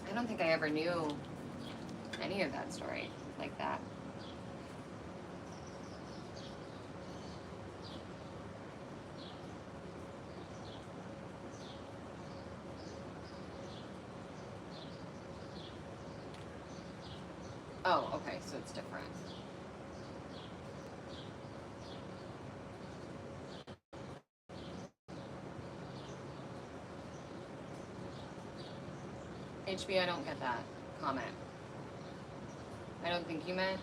I don't think I ever knew any of that story like that. Oh, okay, so it's different. HB, I don't get that comment. I don't think you meant,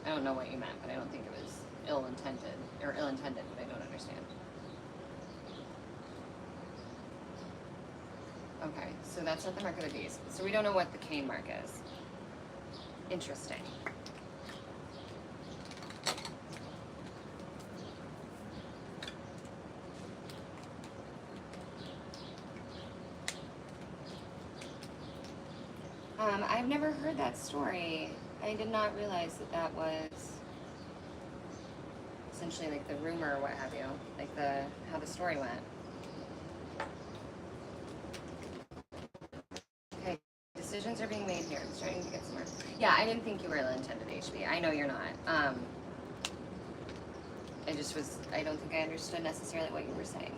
I don't know what you meant, but I don't think it was ill-intended, but I don't understand. Okay, so that's not the mark of the beast. So we don't know what the cane mark is. Interesting. I've never heard that story. I did not realize that was essentially like the rumor or what have you, like how the story went. Okay, decisions are being made here. I'm starting to get somewhere. Yeah, I didn't think you were ill-intended, HB. I know you're not. I don't think I understood necessarily what you were saying.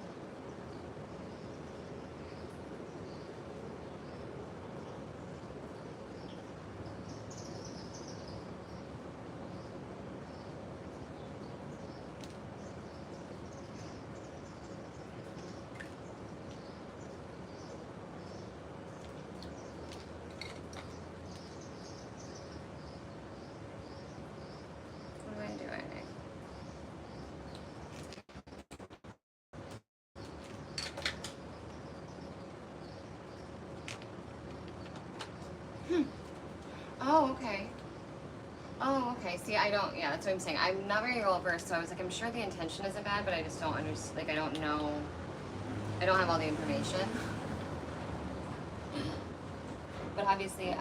Oh, okay. Oh, okay. See, yeah, that's what I'm saying. I'm not very well versed, so I was like, I'm sure the intention isn't bad, but I just don't understand, like, I don't know, I don't have all the information. But obviously,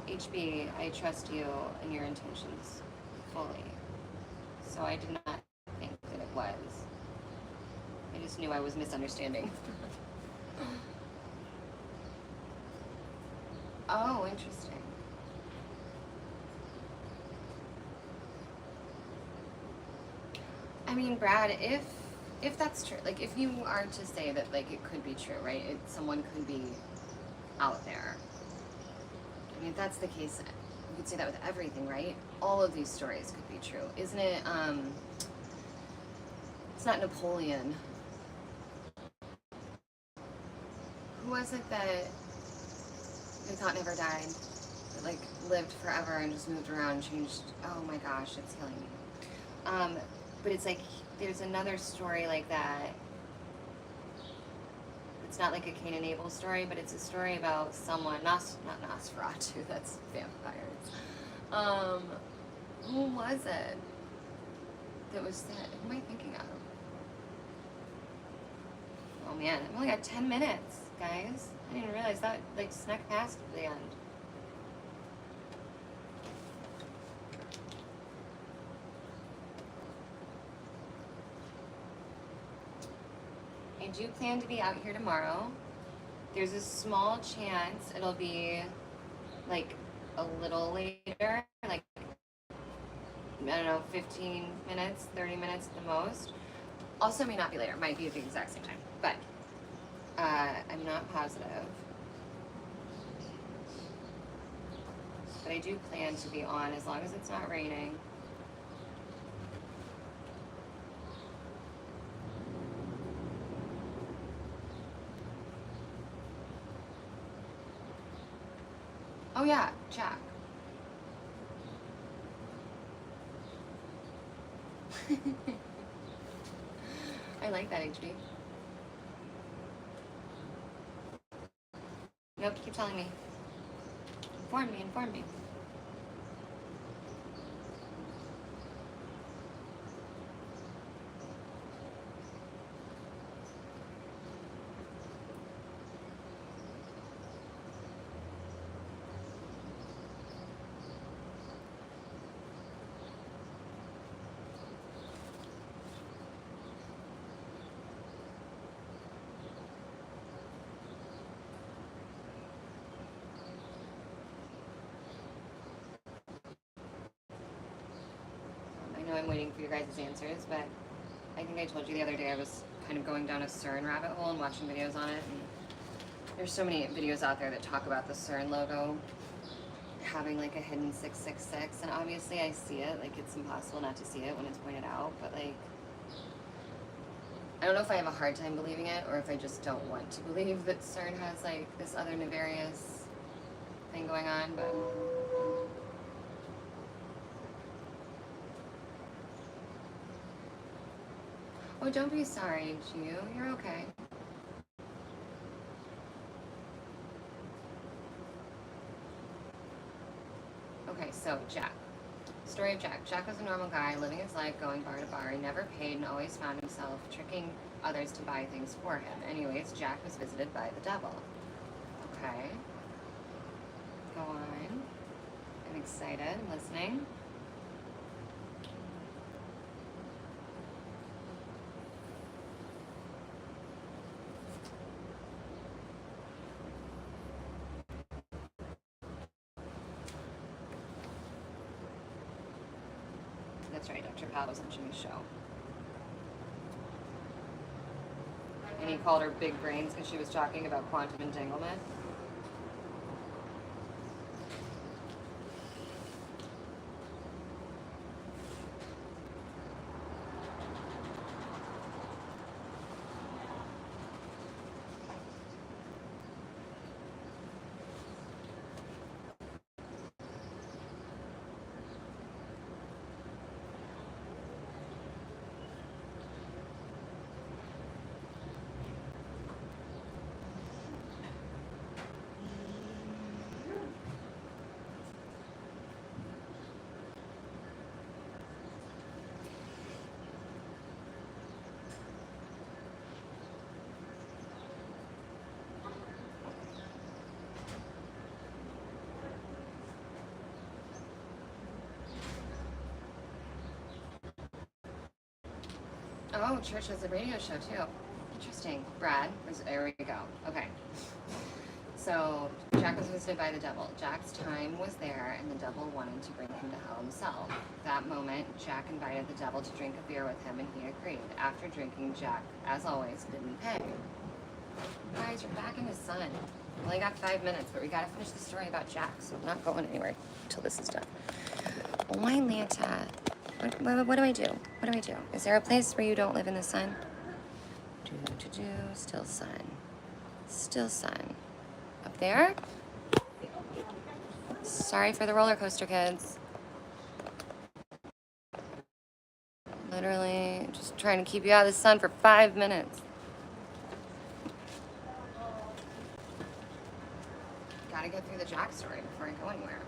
HB, I trust you and your intentions fully. So I did not think that it was. I just knew I was misunderstanding. Oh, interesting. I mean, Brad, if that's true, like if you are to say that like it could be true, right? Someone could be out there. I mean, if that's the case, you could say that with everything, right? All of these stories could be true, isn't it? It's not Napoleon. Who was it that they thought never died? That like lived forever and just moved around, changed. Oh my gosh, it's killing me. But it's like, there's another story like that. It's not like a Cain and Abel story, but it's a story about someone, not Nosferatu, that's vampires. Who was it that was that? Who am I thinking of? Oh man, I've only got 10 minutes, guys. I didn't realize that, like, snuck past the end. do plan to be out here tomorrow. There's a small chance it'll be like a little later, like I don't know, 15 minutes, 30 minutes at the most. Also may not be later, it might be at the exact same time, but I'm not positive. But I do plan to be on as long as it's not raining. Oh yeah, Jack. I like that, HB. Nope, keep telling me. Inform me, inform me. I know I'm waiting for your guys' answers, but I think I told you the other day I was kind of going down a CERN rabbit hole and watching videos on it. And there's so many videos out there that talk about the CERN logo having like a hidden 666, and obviously I see it. Like, it's impossible not to see it when it's pointed out, but like, I don't know if I have a hard time believing it or if I just don't want to believe that CERN has like this other nefarious thing going on, but oh, don't be sorry, Chu. You're okay. Okay, so Jack. Story of Jack. Jack was a normal guy, living his life, going bar to bar. He never paid and always found himself tricking others to buy things for him. Anyways, Jack was visited by the devil. Okay. Go on. I'm excited. I'm listening. That's right, Dr. Pat was on Jimmy's show. And he called her big brains because she was talking about quantum entanglement. Oh, Church has a radio show too. Interesting. Brad, there we go. Okay. So Jack was visited by the devil. Jack's time was there, and the devil wanted to bring him to hell himself. That moment, Jack invited the devil to drink a beer with him, and he agreed. After drinking, Jack, as always, didn't pay. Guys, you're back in the sun. We only got 5 minutes, but we gotta finish the story about Jack, so I'm not going anywhere until this is done. Why, Lanta? What do I do? What do I do? Is there a place where you don't live in the sun? Still sun. Still sun. Up there? Sorry for the roller coaster, kids. Literally just trying to keep you out of the sun for 5 minutes. Gotta get through the Jack story before I go anywhere.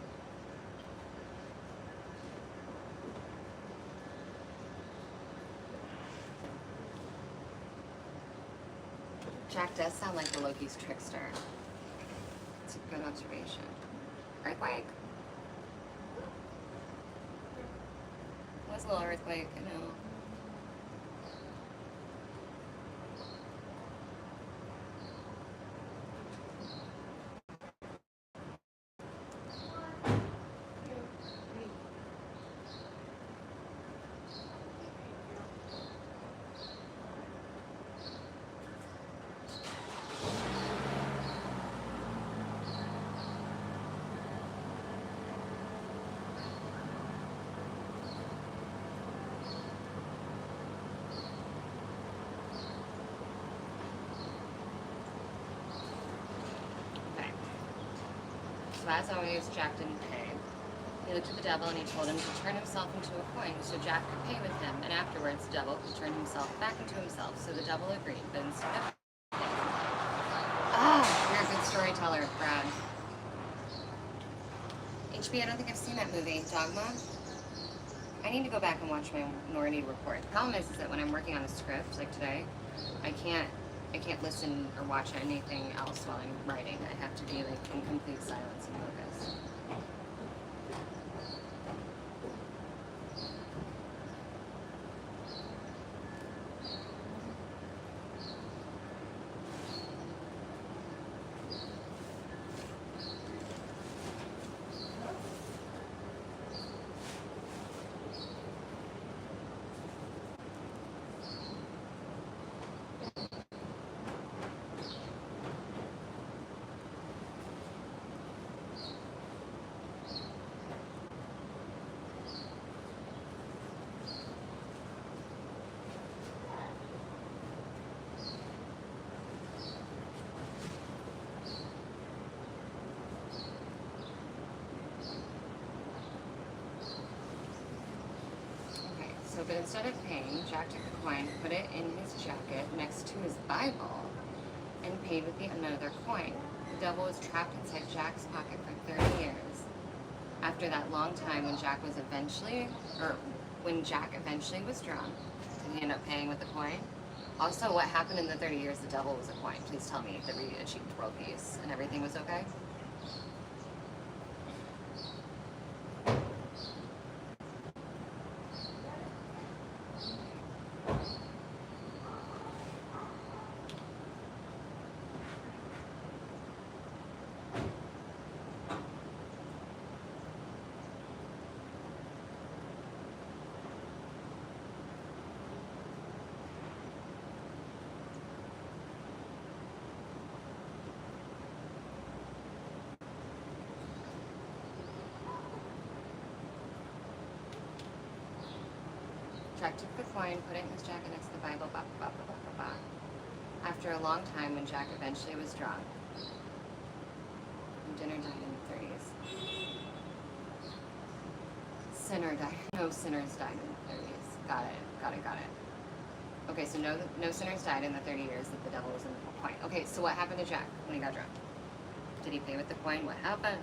Jack does sound like the Loki's trickster. It's a good observation. Earthquake. It was a little earthquake, I know. So as always, Jack didn't pay. He looked at the devil and he told him to turn himself into a coin so Jack could pay with him, and afterwards the devil could turn himself back into himself. So the devil agreed, but instead of you're a good storyteller, Brad. HB, I don't think I've seen that movie. Dogma? I need to go back and watch my Minority Report. The problem is that when I'm working on a script, like today, I can't listen or watch anything else while I'm writing. I have to be like in complete silence and focus. But instead of paying, Jack took the coin, put it in his jacket next to his Bible, and paid with another coin. The devil was trapped inside Jack's pocket for 30 years. After that long time, when Jack eventually was drunk, did he end up paying with the coin? Also, what happened in the 30 years the devil was a coin? Please tell me that we achieved world peace and everything was okay? Jack took the coin, put it in his jacket next to the Bible, blah, blah, blah, blah, blah, blah. After a long time, when Jack eventually was drunk, dinner died in the 30s. No sinners died in the 30s. Got it. Okay, so no sinners died in the 30 years that the devil was in the coin. Okay, so what happened to Jack when he got drunk? Did he pay with the coin? What happened?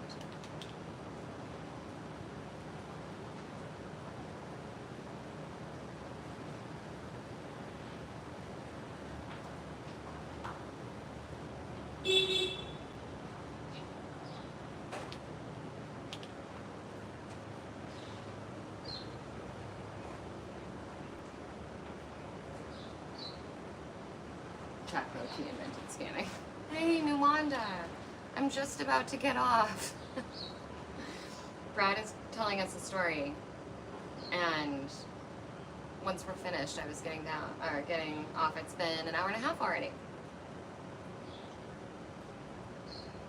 Jack low-key invented scanning. Hey, Nuwanda! I'm just about to get off. Brad is telling us a story, and once we're finished, I was getting off. It's been an hour and a half already.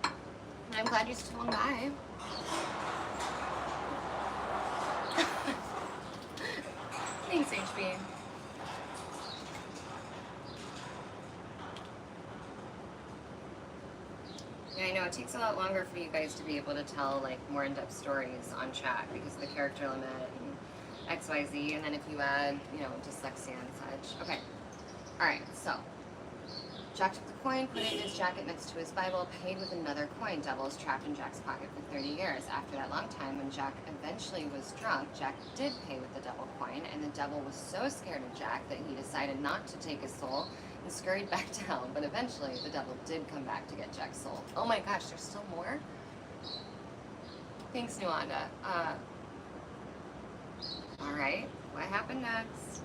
And I'm glad you swung by. Thanks, HB. Yeah, I know, it takes a lot longer for you guys to be able to tell like more in-depth stories on chat because of the character limit and XYZ, and then if you add, dyslexia and such. Okay, alright, so Jack took the coin, put it in his jacket next to his Bible, paid with another coin. Devil was trapped in Jack's pocket for 30 years. After that long time, when Jack eventually was drunk, Jack did pay with the devil coin, and the devil was so scared of Jack that he decided not to take his soul and scurried back down. But eventually, the devil did come back to get Jack's soul. Oh my gosh, there's still more? Thanks, Nuwanda. Alright, what happened next?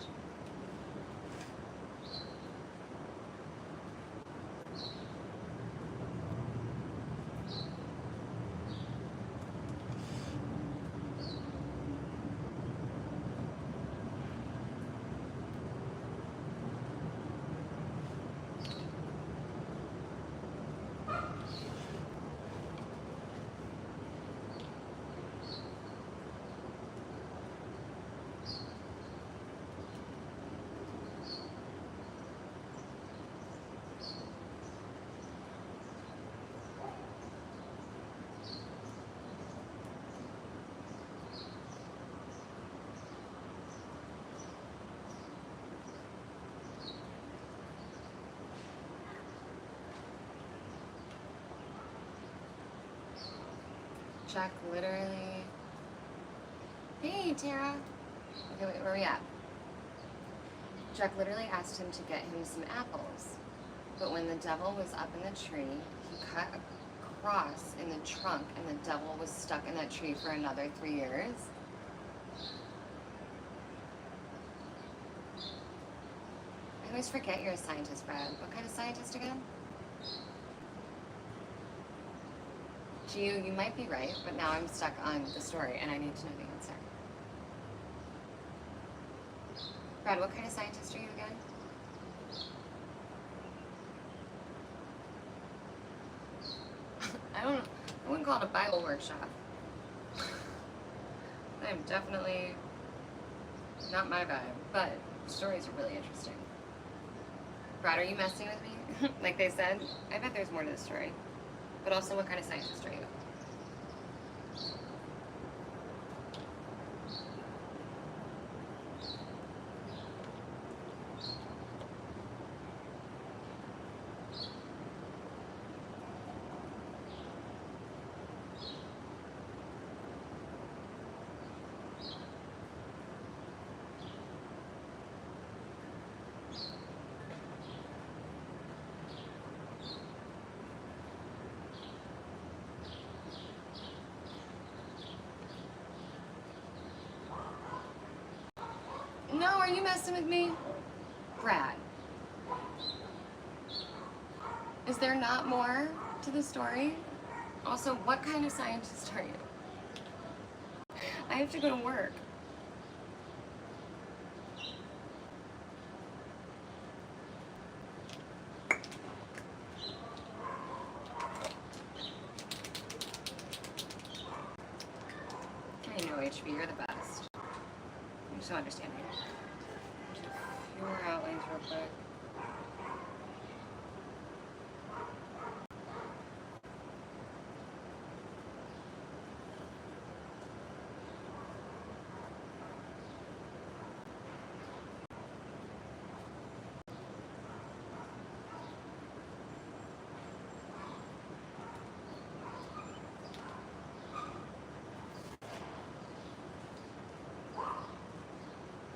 Jack literally... Hey, Tara. Okay, wait, where are we at? Jack literally asked him to get him some apples. But when the devil was up in the tree, he cut a cross in the trunk, and the devil was stuck in that tree for another 3 years. I always forget you're a scientist, Brad. What kind of scientist again? You might be right, but now I'm stuck on the story, and I need to know the answer. Brad, what kind of scientist are you again? I wouldn't call it a Bible workshop. I'm definitely not my vibe, but stories are really interesting. Brad, are you messing with me? Like they said, I bet there's more to the story. But also, what kind of scientist are you? No, are you messing with me? Brad. Is there not more to the story? Also, what kind of scientist are you? I have to go to work. I know, HB, you're the best. I'm so understanding. A few more outlines real quick.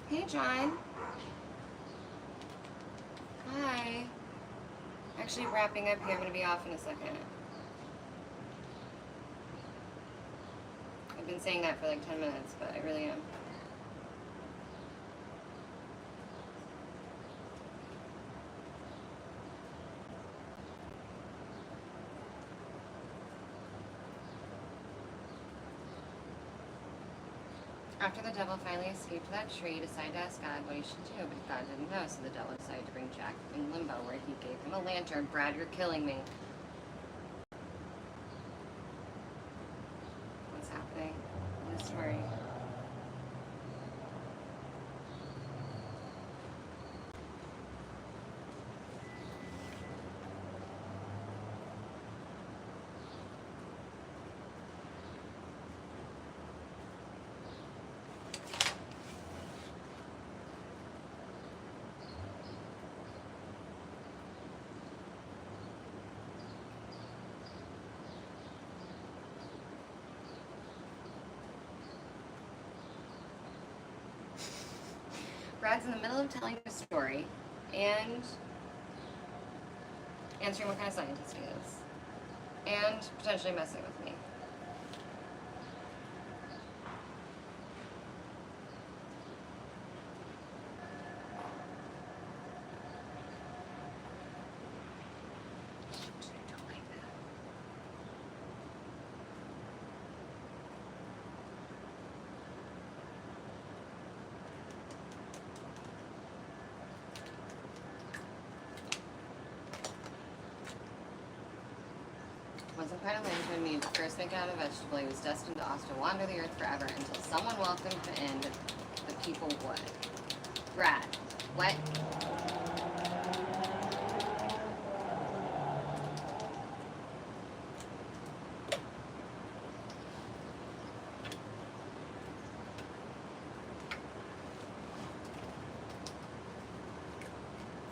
Hey, John. Hi. Actually wrapping up here. I'm going to be off in a second. I've been saying that for like 10 minutes, but I really am. After the devil finally escaped that tree, he decided to ask God what he should do, but God didn't know, so the devil decided to bring Jack in limbo, where he gave him a lantern. Brad, you're killing me. What's happening in the story? Brad's in the middle of telling a story and answering what kind of scientist he is, and potentially messing with me. I don't like that. Wasn't quite a lantern, meaning the first make out of a vegetable. He was destined to also wander the earth forever until someone welcomed him in, the people would. Brad, what?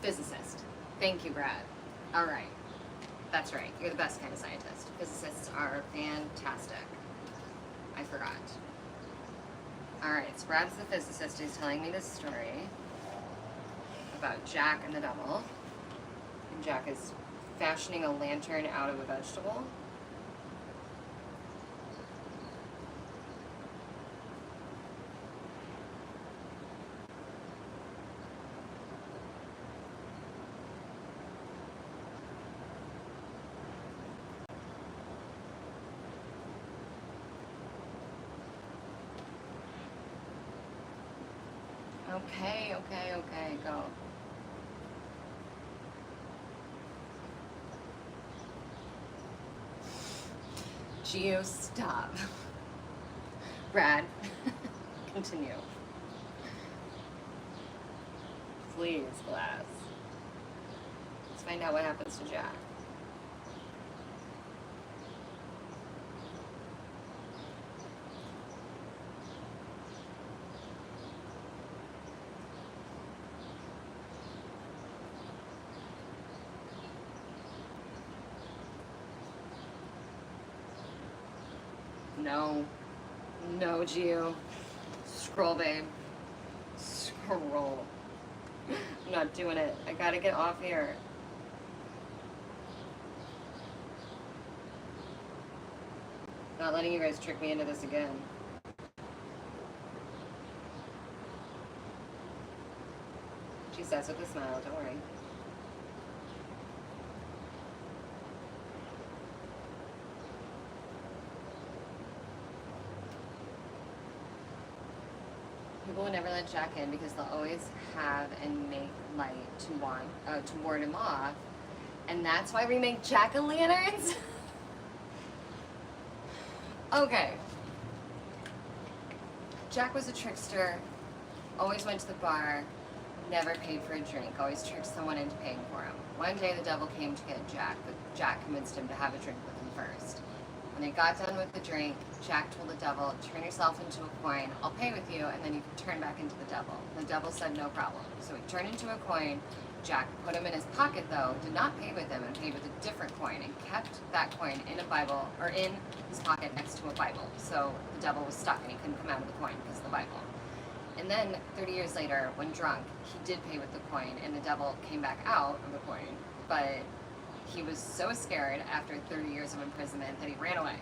Physicist. Thank you, Brad. All right. That's right. You're the best kind of scientist. Physicists are fantastic. I forgot. Alright, so Brad's the physicist. He's telling me this story about Jack and the devil. And Jack is fashioning a lantern out of a vegetable. Okay, go. Geo, stop. Brad, continue. Please, Glass. Let's find out what happens to Jack. No. No, Geo. Scroll, babe. Scroll. I'm not doing it. I gotta get off here. Not letting you guys trick me into this again. She says with a smile, don't worry. People will never let Jack in because they'll always have and make light to ward him off. And that's why we make jack-o'-lanterns? Okay. Jack was a trickster, always went to the bar, never paid for a drink, always tricked someone into paying for him. One day the devil came to get Jack, but Jack convinced him to have a drink with him first. When they got done with the drink, Jack told the devil, turn yourself into a coin, I'll pay with you, and then you can turn back into the devil. The devil said no problem. So he turned into a coin. Jack put him in his pocket though, did not pay with him, and paid with a different coin, and kept that coin in a Bible, or in his pocket next to a Bible. So the devil was stuck and he couldn't come out of the coin because of the Bible. And then 30 years later, when drunk, he did pay with the coin, and the devil came back out of the coin, but he was so scared after 30 years of imprisonment that he ran away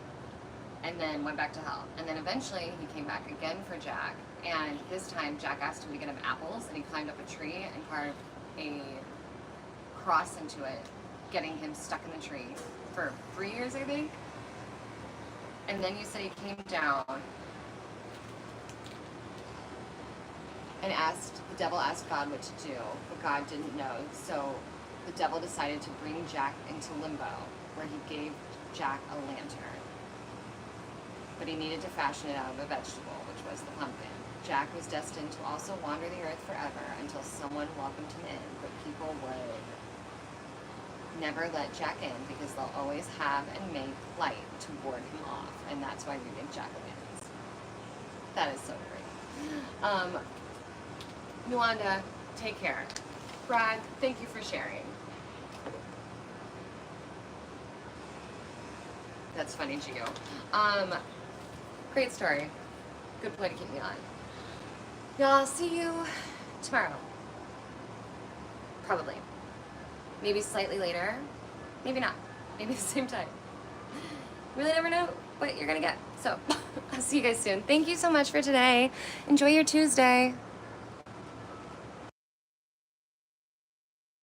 and then went back to hell. And then eventually he came back again for Jack, and this time Jack asked him to get him apples, and he climbed up a tree and carved a cross into it, getting him stuck in the tree for 3 years, I think. And then you said he came down and the devil asked God what to do, but God didn't know. So the devil decided to bring Jack into limbo, where he gave Jack a lantern. But he needed to fashion it out of a vegetable, which was the pumpkin. Jack was destined to also wander the earth forever until someone welcomed him in, but people would never let Jack in because they'll always have and make light to ward him off, and that's why we make jack-o'-lanterns. That is so great. Nuanda, take care. Brad, thank you for sharing. That's funny, Gio. Great story. Good point to keep me on. Y'all, I'll see you tomorrow. Probably. Maybe slightly later. Maybe not. Maybe the same time. Really never know what you're gonna get. So, I'll see you guys soon. Thank you so much for today. Enjoy your Tuesday.